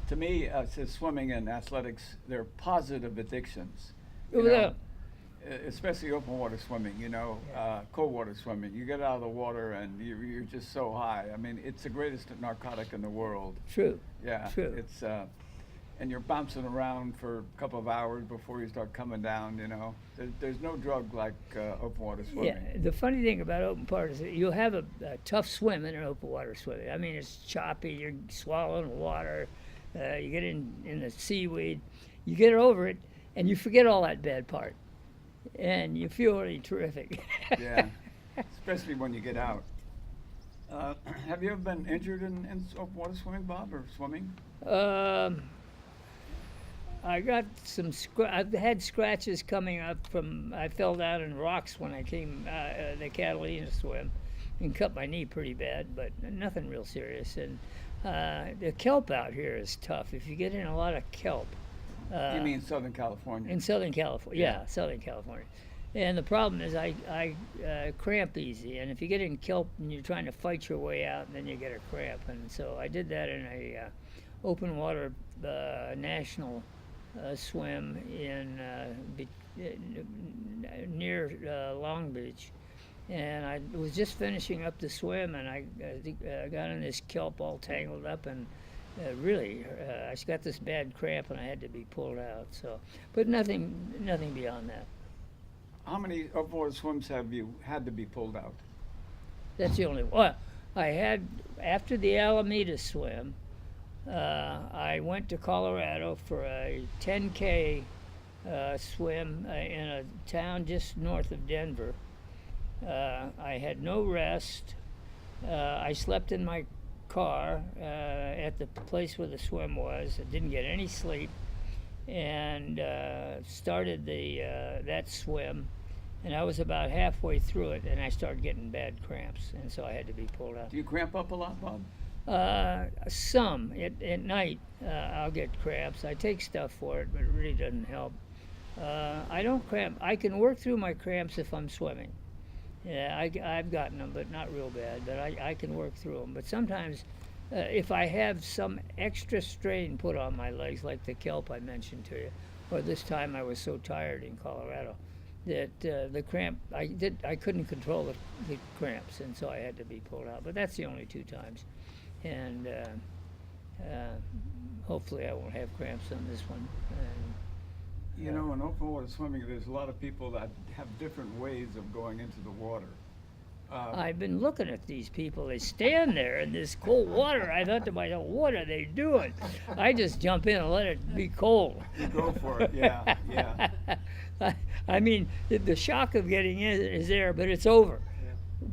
to me, says swimming and athletics, they're positive addictions. You Well, know, especially open water swimming. You know, cold water swimming. You get out of the water and you're just so high. I mean, it's the greatest narcotic in the world. True. Yeah, True. it's and you're bouncing around for a couple of hours before you start coming down. You know, there's no drug like open water swimming. Yeah, the funny thing about open water is that you'll have a tough swim in an open water swimming. I mean, it's choppy. You're swallowing water. You get in the seaweed. You get over it, and you forget all that bad part, and you feel really terrific. Yeah, especially when you get out. Have you ever been injured in open water swimming, Bob, or swimming? I got some. I've had scratches coming up from. I fell down in rocks when I came the Catalina swim, and cut my knee pretty bad, but nothing real serious. And the kelp out here is tough. If you get in a lot of kelp. You mean Southern California? In Southern California, yeah, Southern California. And the problem is I cramp easy, and if you get in kelp and you're trying to fight your way out, then you get a cramp. And so I did that in a open water national swim in near Long Beach, and I was just finishing up the swim, and I got in this kelp all tangled up, and really I got this bad cramp, and I had to be pulled out. So, but nothing beyond that. How many open water swims have you had to be pulled out? That's the only one. I had after the Alameda swim. I went to Colorado for a 10K swim in a town just north of Denver. I had no rest. I slept in my car at the place where the swim was. I didn't get any sleep, and started that swim. And I was about halfway through it, and I started getting bad cramps, and so I had to be pulled out. Do you cramp up a lot, Bob? Some. At night, I'll get cramps. I take stuff for it, but it really doesn't help. I don't cramp. I can work through my cramps if I'm swimming. Yeah, I've gotten them, but not real bad. But I can work through them. But sometimes, if I have some extra strain put on my legs, like the kelp I mentioned to you, or this time I was so tired in Colorado, that the cramp, I couldn't control the cramps, and so I had to be pulled out. But that's the only 2 times. And hopefully I won't have cramps on this one. You know, in open water swimming, there's a lot of people that have different ways of going into the water. I've been looking at these people. They stand there in this cold water. I thought to myself, what are they doing? I just jump in and let it be cold. You go for it, yeah, yeah. I mean, the shock of getting in is there, but it's over.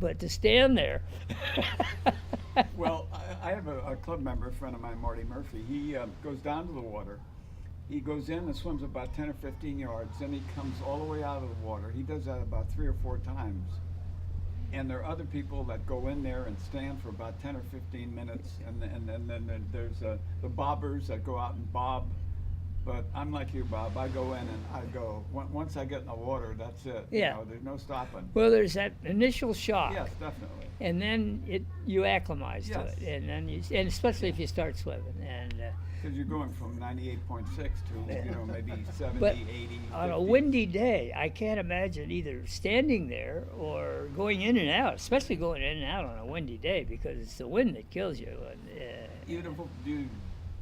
But to stand there. Well, I have a club member, a friend of mine, Marty Murphy. He goes down to the water. He goes in and swims about 10 or 15 yards. Then he comes all the way out of the water. He does that about 3 or 4 times. And there are other people that go in there and stand for about 10 or 15 minutes. And then there's the bobbers that go out and bob. But I'm like you, Bob. I go in and I go. Once I get in the water, that's it. Yeah. You know, there's no stopping. Well, there's that initial shock. Yes, definitely. And then you acclimatize to Yes. it, and then and especially if you start swimming. And Because you're going from 98.6 to maybe 70, But 80. on a 50. windy day, I can't imagine either standing there or going in and out, especially going in and out on a windy day, because it's the wind that kills you. And,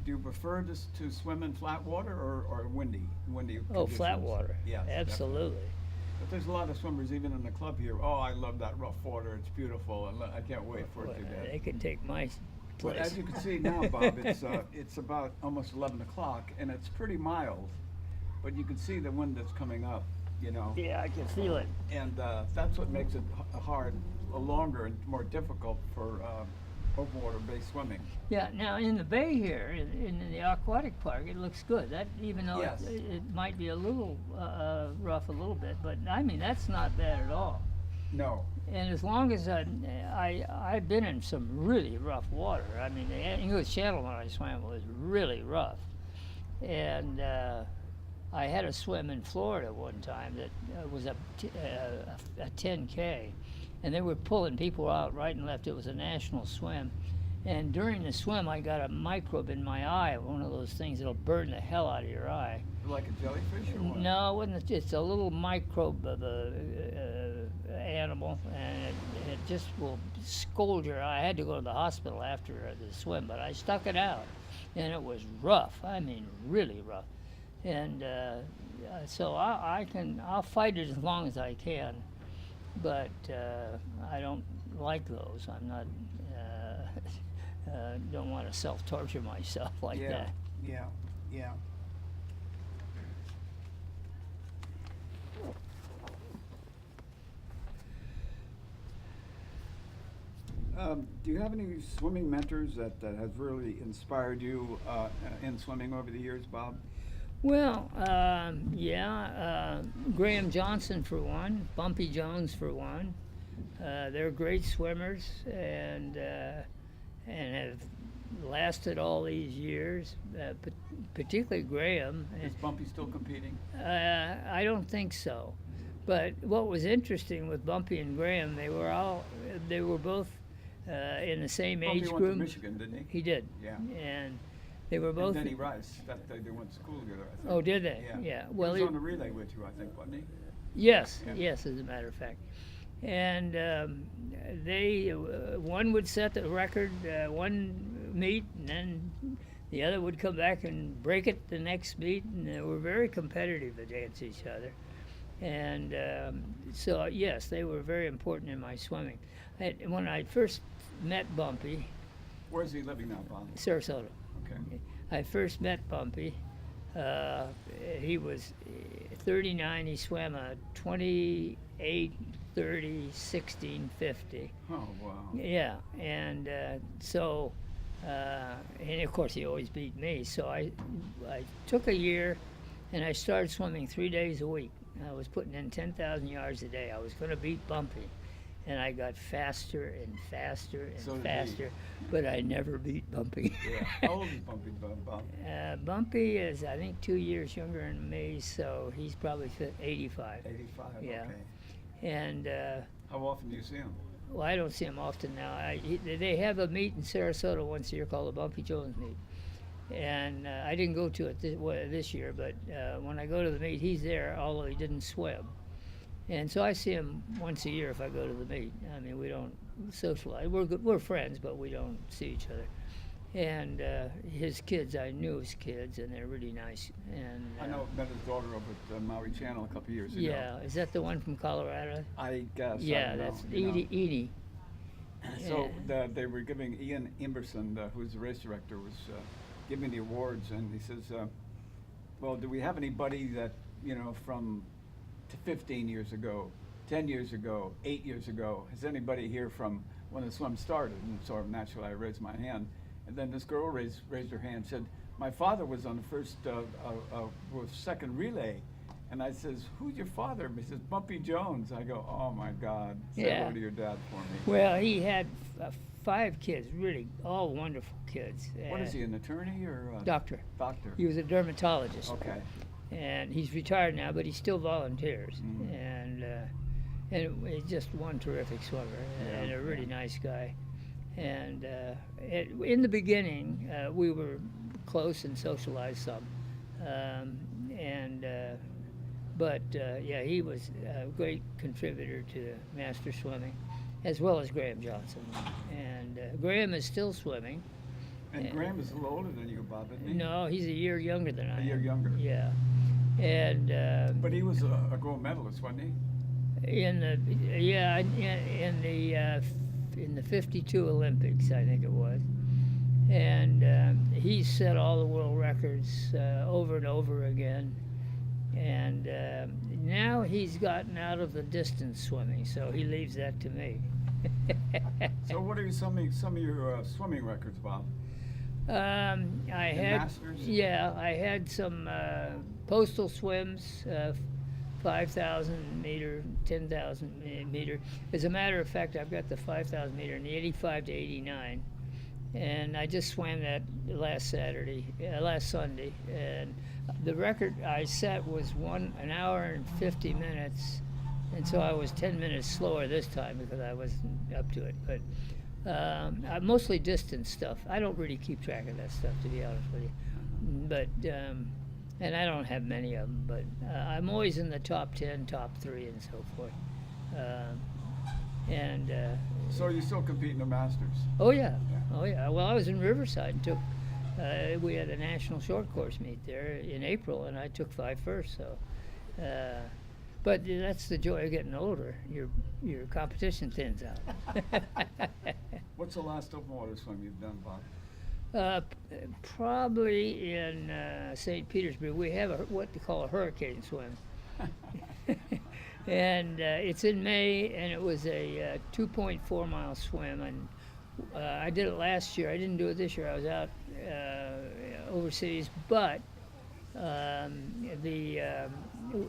Do you prefer to swim in flat water or windy oh, conditions? flat water. Yes, Absolutely. definitely. But there's a lot of swimmers even in the club here. Oh, I love that rough water. It's beautiful, and I can't wait for it to They get. can take my But place. as you can see now, Bob, it's about almost 11 o'clock, and it's pretty mild. But you can see the wind that's coming up, you know. Yeah, I can feel it. And that's what makes it hard, longer, and more difficult for open water-based swimming. Yeah, now in the bay here, in the aquatic park, it looks good. That even though Yes. it might be a little rough a little bit, but I mean that's not bad at all. No. And as long as I've been in some really rough water. I mean, the English Channel when I swam was really rough, and I had a swim in Florida one time that was a 10K, and they were pulling people out right and left. It was a national swim. And during the swim, I got a microbe in my eye, one of those things that'll burn the hell out of your eye. Like a jellyfish or what? No, it wasn't. It's a little microbe of a animal, and it just will scold your eye. I had to go to the hospital after the swim, but I stuck it out, and it was rough. I mean, really rough. And so I'll fight it as long as I can, but I don't like those. I'm not. Don't want to self-torture myself like that. Yeah, yeah. Do you have any swimming mentors that have really inspired you in swimming over the years, Bob? Well, Graham Johnson for one, Bumpy Jones for one. They're great swimmers and have lasted all these years. Particularly Graham. Is Bumpy still competing? I don't think so. But what was interesting with Bumpy and Graham, they were both in the same Bumpy age went group. to Michigan, didn't he? He did. Yeah. And they were both. And Denny Rice. They went to school together, I think. Oh, did they? Yeah. Well, he was on the relay with you, I think, wasn't he? Yes. Yeah. Yes, as a matter of fact. And they one would set the record one meet, and then the other would come back and break it the next meet, and they were very competitive against each other. And so yes, they were very important in my swimming. When I first met Bumpy, Where's he living now, Bob? Sarasota. Okay. I first met Bumpy. He was 39. He swam a 28, 30, 16, 50. Oh, wow. Yeah, and and of course he always beat me. So I took a year, and I started swimming 3 days a week. I was putting in 10,000 yards a day. I was going to beat Bumpy, and I got faster and faster and So did he. faster, but I never beat Bumpy. Yeah. How old is Bumpy, Bob? Bumpy is, I think, 2 years younger than me, so he's probably 85. 85, Yeah. okay. And How often do you see him? well, I don't see him often now. They have a meet in Sarasota once a year called the Bumpy Jones meet, and I didn't go to it this year. But when I go to the meet, he's there, although he didn't swim. And so I see him once a year if I go to the meet. I mean, we don't socialize. We're friends, but we don't see each other. And his kids, I knew his kids, and they're really nice. And I know, met his daughter over at Maui Channel a couple years ago. yeah, is that the one from Colorado? I guess. I Yeah, don't know, that's you know. Edie. So they were giving Ian Imberson, who's the race director, was giving the awards, and he says, well, do we have anybody that, from 15 years ago, 10 years ago, 8 years ago, has anybody here from when the swim started? And sort of naturally I raised my hand. And then this girl raised her hand and said, my father was on the first, second relay. And I says, who's your father? He says, Bumpy Jones. I go, oh my God, say Yeah. hello to your dad for me. Well, he had 5 kids, really all wonderful kids. What is he, an attorney or a Doctor. doctor? He was a dermatologist. Okay. And he's retired now, but he still volunteers. Mhm. And he's just one terrific swimmer and Yeah, a really yeah. nice guy. And in the beginning, we were close and socialized some. But he was a great contributor to master swimming, as well as Graham Johnson. And Graham is still swimming. And Graham is a little older than you, Bob, isn't he? No, he's a year younger than I am. A year younger. Yeah. And But he was a gold medalist, wasn't he? in the 52 Olympics, I think it was. And he set all the world records over and over again. And now he's gotten out of the distance swimming, so he leaves that to me. So what are some of your swimming records, Bob? I had, Masters? yeah, I had some postal swims, 5,000 meter, 10,000 meter. As a matter of fact, I've got the 5,000 meter in the 85 to 89, and I just swam that last Sunday, and the record I set was an hour and 50 minutes, and so I was 10 minutes slower this time because I wasn't up to it. But mostly distance stuff. I don't really keep track of that stuff, to be honest with you. But and I don't have many of them. But I'm always in the top 10, top 3, and so forth. So you still compete in the Masters? Oh yeah, oh yeah. Well, I was in Riverside and took. We had a national short course meet there in April, and I took 5 first. So. But that's the joy of getting older. Your competition thins out. What's the last open water swim you've done, Bob? Probably in St. Petersburg. We have what they call a hurricane swim. And it's in May, and it was a 2.4 mile swim. And I did it last year. I didn't do it this year. I was out overseas, but the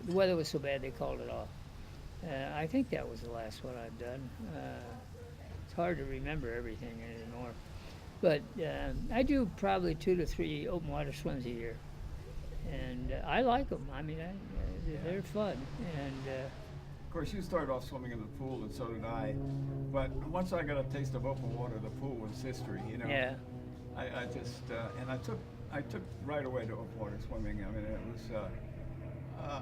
weather was so bad they called it off. I think that was the last one I've done. It's hard to remember everything anymore. But I do probably 2 to 3 open water swims a year. And I like them. I mean, they're fun. And of course, you started off swimming in the pool, and so did I. But once I got a taste of open water, the pool was history, you know. yeah, I just, and I took right away to open water swimming. I mean, it was,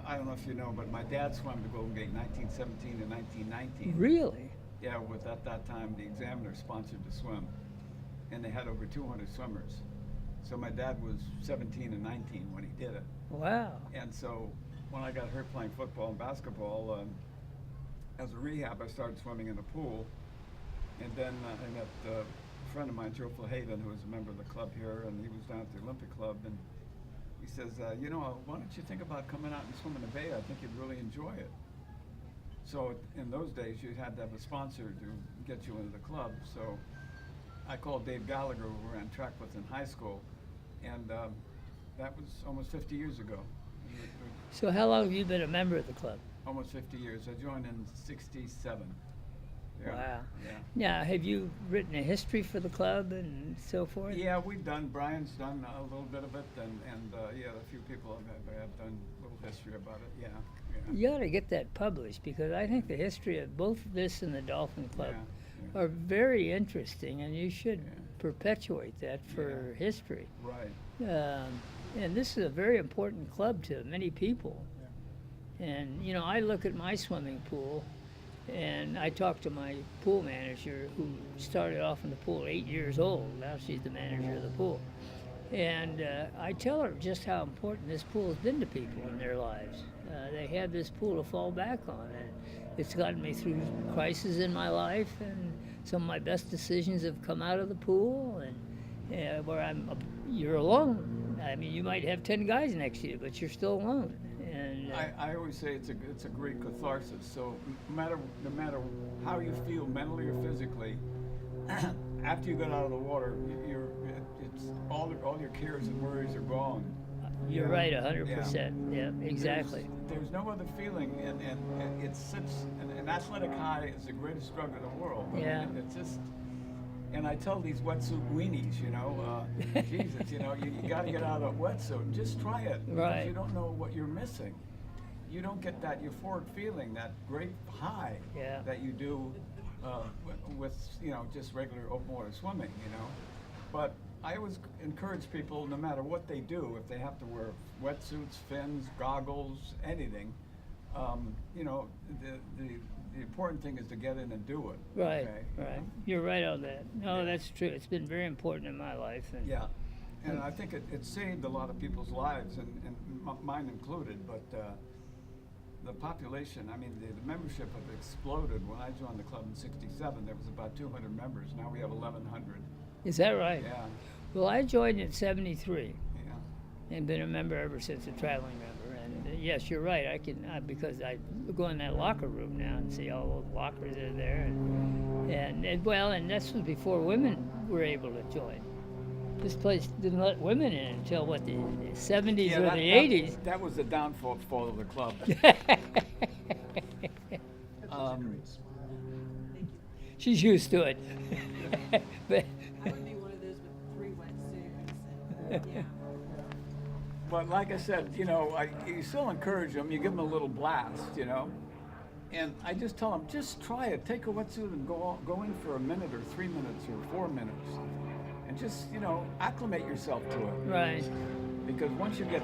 I don't know if you know, but my dad swam the Golden Gate 1917 and 1919. really? Yeah, with at that time the Examiner sponsored the swim, and they had over 200 swimmers. So my dad was 17 and 19 when he did it. Wow. And so when I got hurt playing football and basketball, as a rehab, I started swimming in the pool, and then I met a friend of mine, Joe Flahaven, who was a member of the club here, and he was down at the Olympic Club, and he says, you know, why don't you think about coming out and swimming the bay? I think you'd really enjoy it. So in those days, you had to have a sponsor to get you into the club. So I called Dave Gallagher, who ran track with in high school, and that was almost 50 years ago. So how long have you been a member of the club? Almost 50 years. I joined in '67. Yeah. Wow. Yeah. Now, have you written a history for the club and so forth? Yeah, we've done. Brian's done a little bit of it, and yeah, a few people have done a little history about it. Yeah. Yeah. You ought to get that published, because I think the history of both this and the Dolphin Club Yeah. are very interesting, and you should Yeah. perpetuate that for Yeah. history. Right. And this is a very important club to many people. And, you know, I look at my swimming pool, and I talked to my pool manager, who started off in the pool at 8 years old. Now she's the manager of the pool. And I tell her just how important this pool has been to people in their lives. They have this pool to fall back on, and it's gotten me through crises in my life, and some of my best decisions have come out of the pool, and where you're alone. I mean, you might have 10 guys next to you, but you're still alone. And I always say it's a great catharsis. So no matter how you feel mentally or physically, after you get out of the water, it's all your cares and worries are gone. you're Yeah. right, 100%. Yeah, exactly. There's no other feeling, and it's such an athletic high is the greatest drug in the world. I Yeah. mean, it's just. And I tell these wetsuit weenies, you know, Jesus, you know, you got to get out of that wetsuit and just try it. Because Right. you don't know what you're missing. You don't get that euphoric feeling, that great high Yeah. that you do with, you know, just regular open water swimming, you know. But I always encourage people, no matter what they do, if they have to wear wetsuits, fins, goggles, anything, you know, the important thing is to get in and do it. Right, okay? right. You're right on that. No, Yeah. that's true. It's been very important in my life. And Yeah, and I think it saved a lot of people's lives, and mine included, but the population, I mean, the membership have exploded. When I joined the club in '67, there was about 200 members. Now we have 1,100. Is that right? Yeah, Well, I joined in '73 yeah. and been a member ever since, a traveling member. And yes, you're right. I can because I go in that locker room now and see all those lockers that are there, and well, and this was before women were able to join. This place didn't let women in until what the 70s Yeah, or that, the that- 80s. That was the downfall of the club. Um, She's used to it. But I would be one of those with 3 wetsuits. And, yeah. But like I said, you know, you still encourage them. You give them a little blast, you know. And I just tell them, just try it. Take a wetsuit and go in for a minute or 3 minutes or 4 minutes. And just, you know, acclimate yourself to it. right. Because once you get...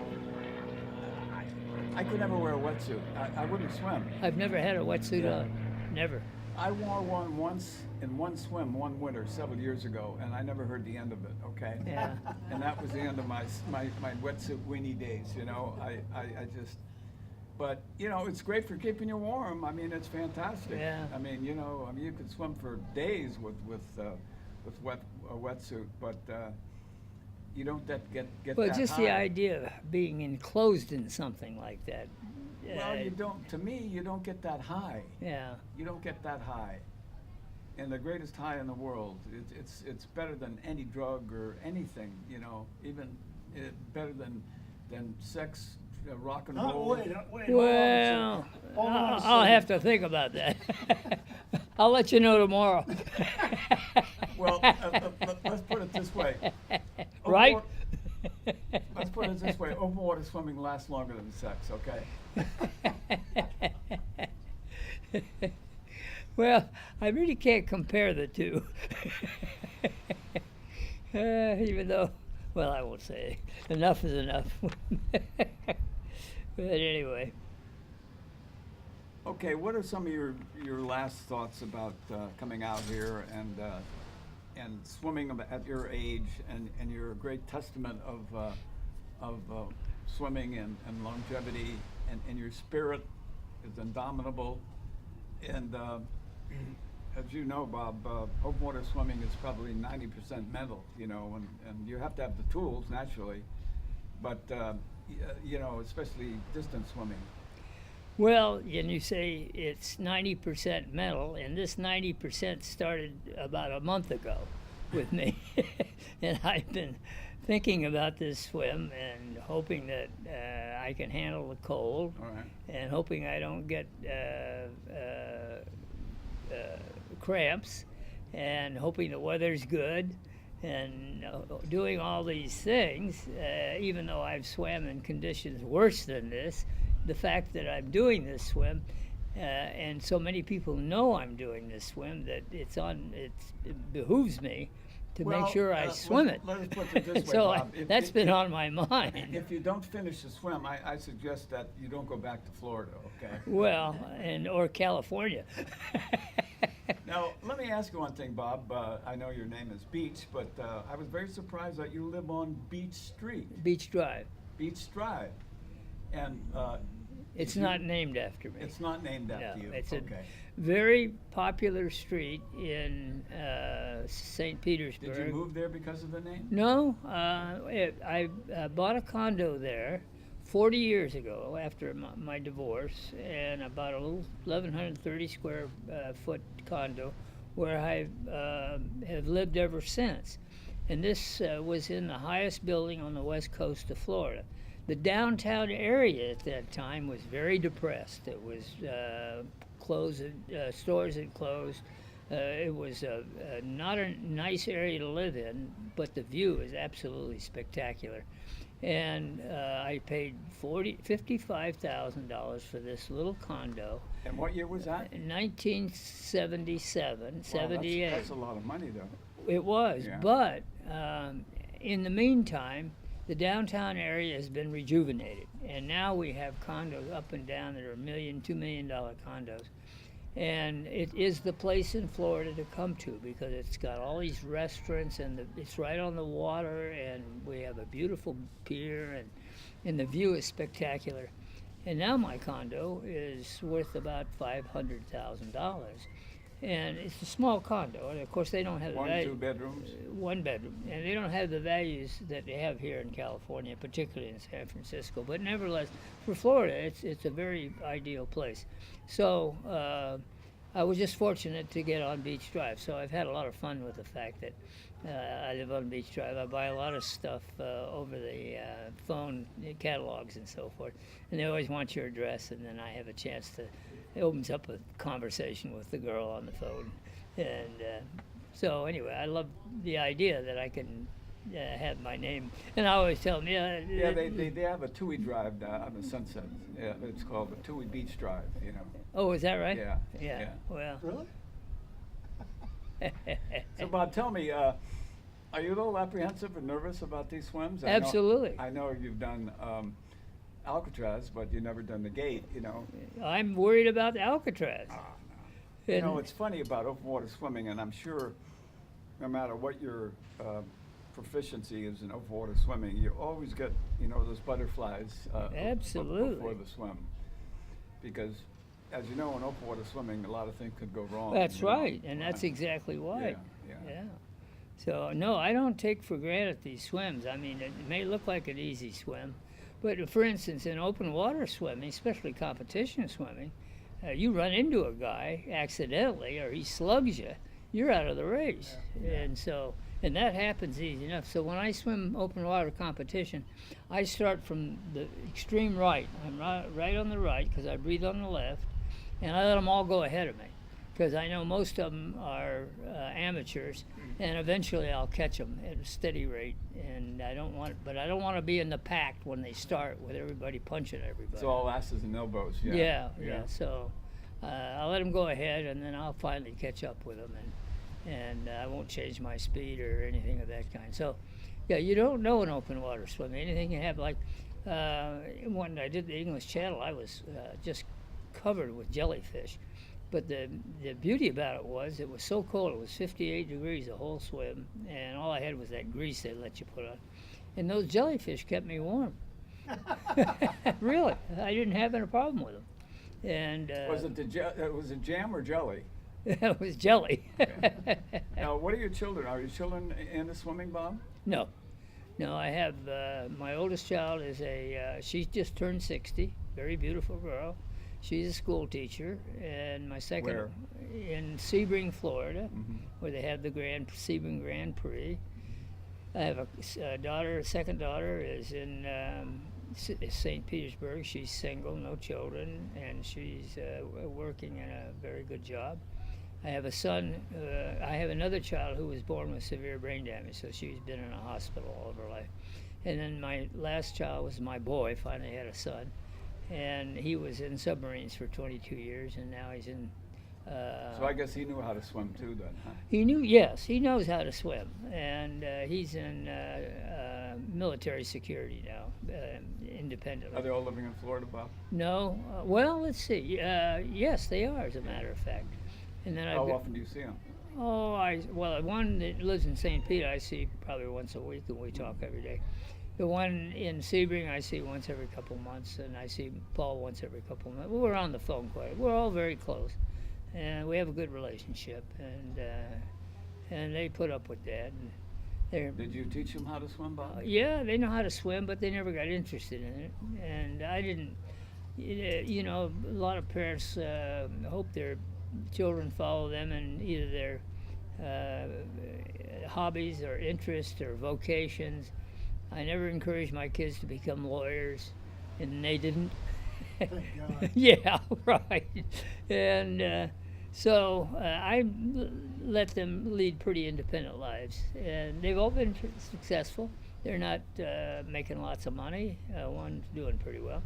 I could never wear a wetsuit. I wouldn't swim. I've never had a wetsuit Yeah. on. Never. I wore one once in one swim one winter several years ago, and I never heard the end of it, okay? Yeah. And that was the end of my wetsuit weenie days, you know. I just, but, you know, it's great for keeping you warm. I mean, it's fantastic. Yeah. I mean, you know, I mean, you could swim for days with a wetsuit, but you don't get Well, that just high. the idea of being enclosed in something like that. Well, you don't. To me, you don't get that high. Yeah. You don't get that high. And the greatest high in the world. It's better than any drug or anything. You know, even better than sex, rock and roll. Wait, Well, hold on a I'll second. have to think about that. I'll let you know tomorrow. Well, let's put it this way. Right? Let's put it this way. Open water swimming lasts longer than sex. Okay. Well, I really can't compare the two. Even though, well, I won't say. Enough is enough. But anyway, Okay. What are some of your last thoughts about coming out here and swimming at your age, and you're a great testament of swimming and longevity, and your spirit is indomitable. And as you know, Bob, open water swimming is probably 90% mental, you know, and you have to have the tools naturally, but you know, especially distance swimming. well, and you say it's 90% mental, and this 90% started about a month ago with me. And I've been thinking about this swim and hoping that I can handle the cold, All right. and hoping I don't get cramps, and hoping the weather's good, and doing all these things, even though I've swam in conditions worse than this, the fact that I'm doing this swim, and so many people know I'm doing this swim, that it behooves me to Well, make sure I swim it. Let us put it this way, So Bob. that's been on my mind. If you don't finish the swim, I suggest that you don't go back to Florida, okay? Well, or California. Now, let me ask you one thing, Bob. I know your name is Beach, but I was very surprised that you live on Beach Street, Beach Drive. Beach Drive. And It's you- not named after me. it's not named No, after you. it's a Okay. very popular street in St. Petersburg. Did you move there because of the name? No, I bought a condo there 40 years ago after my divorce, and about a little 1,130 square foot condo where I have lived ever since. And this was in the highest building on the west coast of Florida. The downtown area at that time was very depressed. It was closed, stores had closed. It was not a nice area to live in, but the view is absolutely spectacular. And I paid $55,000 for this little condo And what year was that? in 1977, Wow, 78. That's a lot of money, though. It was, Yeah. but in the meantime, the downtown area has been rejuvenated, and now we have condos up and down that are $1 million, $2 million condos. And it is the place in Florida to come to because it's got all these restaurants, and it's right on the water, and we have a beautiful pier, and the view is spectacular. And now my condo is worth about $500,000. and it's a small condo. And of course, they don't have the 1, value. 2 bedrooms. One bedroom, and they don't have the values that they have here in California, particularly in San Francisco. But nevertheless, for Florida, it's a very ideal place. So I was just fortunate to get on Beach Drive. So I've had a lot of fun with the fact that I live on Beach Drive. I buy a lot of stuff over the phone, catalogs and so forth, and they always want your address, and then I have a chance to. It opens up a conversation with the girl on the phone, and so anyway, I love the idea that I can have my name, and I always tell them, yeah. Yeah, they have a Tui Drive on the Sunset. Yeah, it's called the Tui Beach Drive. You know. Oh, is that right? Yeah. Yeah. Well. Really? So Bob, tell me, are you a little apprehensive or nervous about these swims? Absolutely. I know you've done Alcatraz, but you've never done the Gate. You know. I'm worried about Alcatraz. You know, it's funny about open water swimming, and I'm sure no matter what your proficiency is in open water swimming, you always get, those butterflies Absolutely. before the swim. Because, as you know, in open water swimming, a lot of things could go wrong. That's right, and that's exactly why. Yeah. So, no, I don't take for granted these swims. I mean, it may look like an easy swim, but for instance, in open water swimming, especially competition swimming, you run into a guy accidentally or he slugs you, you're out of the race. And that happens easy enough. So when I swim open water competition, I start from the extreme right. I'm right on the right because I breathe on the left, and I let them all go ahead of me because I know most of them are amateurs, and eventually I'll catch them at a steady rate. And I don't want to be in the pack when they start with everybody punching everybody. So all asses and elbows. Yeah. So I'll let them go ahead, and then I'll finally catch up with them, and I won't change my speed or anything of that kind. So, yeah, you don't know in open water swimming. Anything you have, like when I did the English Channel, I was just covered with jellyfish. But the beauty about it was so cold. It was 58 degrees the whole swim, and all I had was that grease they let you put on. And those jellyfish kept me warm. Really, I didn't have any problem with them. And Was it jam or jelly? it was jelly. Now, what are your children? Are your children into swimming, Bob? No, I have my oldest child is she just turned 60, very beautiful girl. She's a school teacher, and my second Where? in Sebring, Florida, where they have the Sebring Grand Prix. I have a second daughter is in St. Petersburg. She's single, no children, and she's working in a very good job. I have a son. I have another child who was born with severe brain damage, so she's been in a hospital all of her life. And then my last child was my boy. Finally had a son, and he was in submarines for 22 years, and now he's in. So I guess he knew how to swim too, then, huh? Yes, he knows how to swim, and he's in military security now, independently. Are they all living in Florida, Bob? No, well, let's see. Yes, they are, as a matter of fact. And then How often do you see them? One that lives in St. Pete I see probably once a week, and we talk every day. The one in Sebring I see once every couple months, and I see Paul once every couple months. We're on the phone quite. We're all very close, and we have a good relationship, and they put up with that. And Did you teach them how to swim, Bob? yeah, they know how to swim, but they never got interested in it, and I didn't. You know, a lot of parents hope their children follow them in either their hobbies or interests or vocations. I never encouraged my kids to become lawyers, and they didn't. Thank God. Yeah, right. And so I let them lead pretty independent lives, and they've all been successful. They're not making lots of money. One's doing pretty well,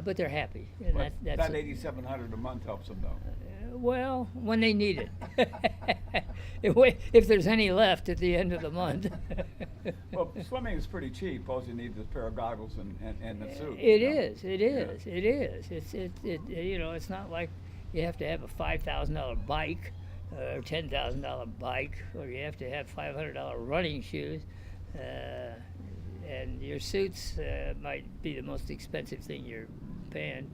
but they're happy. And But that's that $8,700 a month helps them, though. well, when they need it. If there's any left at the end of the month. Well, swimming is pretty cheap. All you need is a pair of goggles and a suit. It you know? is. It is. It's not like you have to have a $5,000 bike or $10,000 bike, or you have to have $500 running shoes, and your suits might be the most expensive thing you're paying.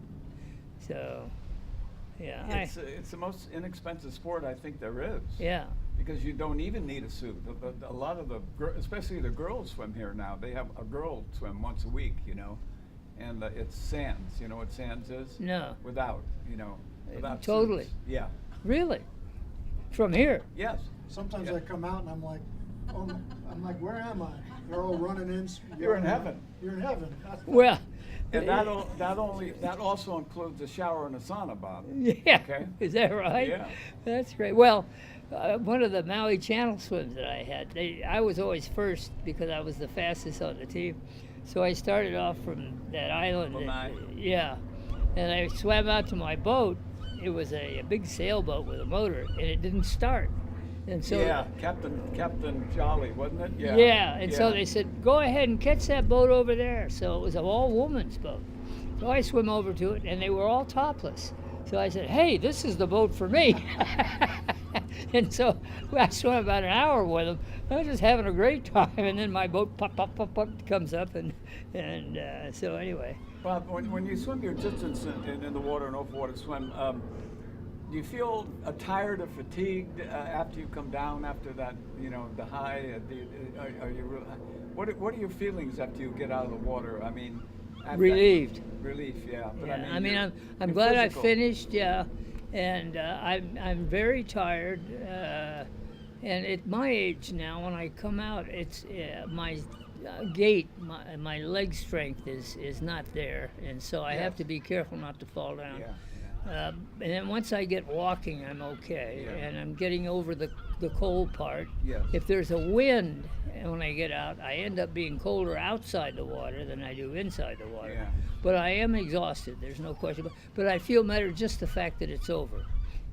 So, Yeah. It's the most inexpensive sport I think there is. Yeah. Because you don't even need a suit. A lot of especially the girls swim here now. They have a girl swim once a week, you know, and it's sands. You know what sands is? No. Without, you know, without Totally. suits. Yeah. Really? From here? Yes. Sometimes Yeah. I come out and I'm like, oh, I'm like, where am I? They're all running in. You're in heaven. You're in heaven. Well. And that also includes a shower and a sauna, Bob. Yeah. Okay. Is that right? Yeah. That's great. Well, one of the Maui Channel swims that I had, I was always first because I was the fastest on the team. So I started off from that island. Lanai. Yeah. And I swam out to my boat. It was a big sailboat with a motor, and it didn't start. And so yeah, Captain Jolly, wasn't it? Yeah. Yeah, and so they said, go ahead and catch that boat over there. So it was an all-woman's boat. So I swim over to it, and they were all topless. So I said, hey, this is the boat for me. And so I swam about an hour with them. I was just having a great time, and then my boat pop, pop, pop, pop comes up, and so anyway. Bob, when you swim your distance in the water, an open water swim, do you feel tired or fatigued after you come down after that, you know, the high? What are your feelings after you get out of the water? I mean, Relieved. Relief, yeah. But Yeah, you're I'm glad physical. I finished. Yeah, and I'm very tired. And at my age now, when I come out, it's my gait, my leg strength is not there, and so I have Yes. to be careful not to fall down. Yeah. And then once I get walking, I'm okay, Yeah. and I'm getting over the cold part. Yes. If there's a wind when I get out, I end up being colder outside the water than I do inside the water. Yeah. But I am exhausted, there's no question. But I feel better just the fact that it's over.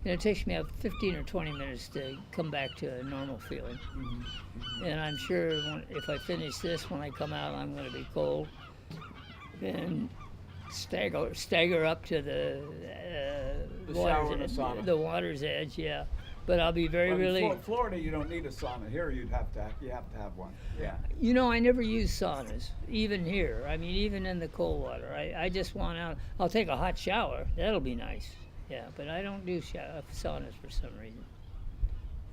And it takes me about 15 or 20 minutes to come back to a normal feeling. Mm-hmm. And I'm sure if I finish this, when I come out, I'm going to be cold. Then stagger up to the shower and the sauna. the water's edge, yeah. But I'll be very Well, in relieved. Florida, you don't need a sauna. Here, you have to have one. Yeah. You know, I never use saunas, even here. I mean, even in the cold water. I just want out. I'll take a hot shower. That'll be nice. Yeah, but I don't do saunas for some reason.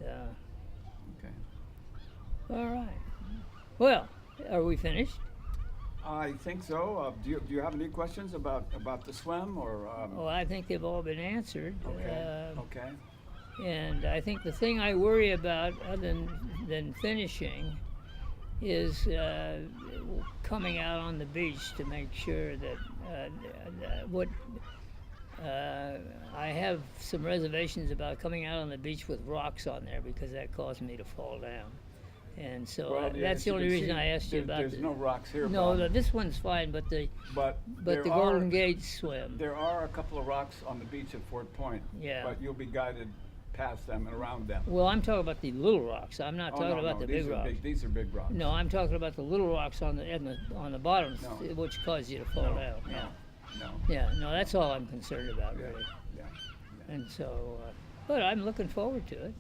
Yeah. Okay. All right. Well, are we finished? I think so. Do you have any questions about the swim or? Well, I think they've all been answered. Okay. Okay. And I think the thing I worry about, other than finishing, is coming out on the beach to make sure that I have some reservations about coming out on the beach with rocks on there because that caused me to fall down. And so Well, yeah, that's as the you only can reason see, I asked you about There's no rocks here. No, Bob. this one's fine, but the there Golden are- Gate swim. There are a couple of rocks on the beach at Fort Point. Yeah. But you'll be guided past them and around them. Well, I'm talking about the little rocks. I'm not Oh, talking no, about no, the these big are rocks. These are big rocks. No, I'm talking about the little rocks on the bottom, No. which cause you to fall No, down. no, Yeah. no. Yeah. No, that's all I'm concerned about, Yeah, really. yeah. And so, but I'm looking forward to it.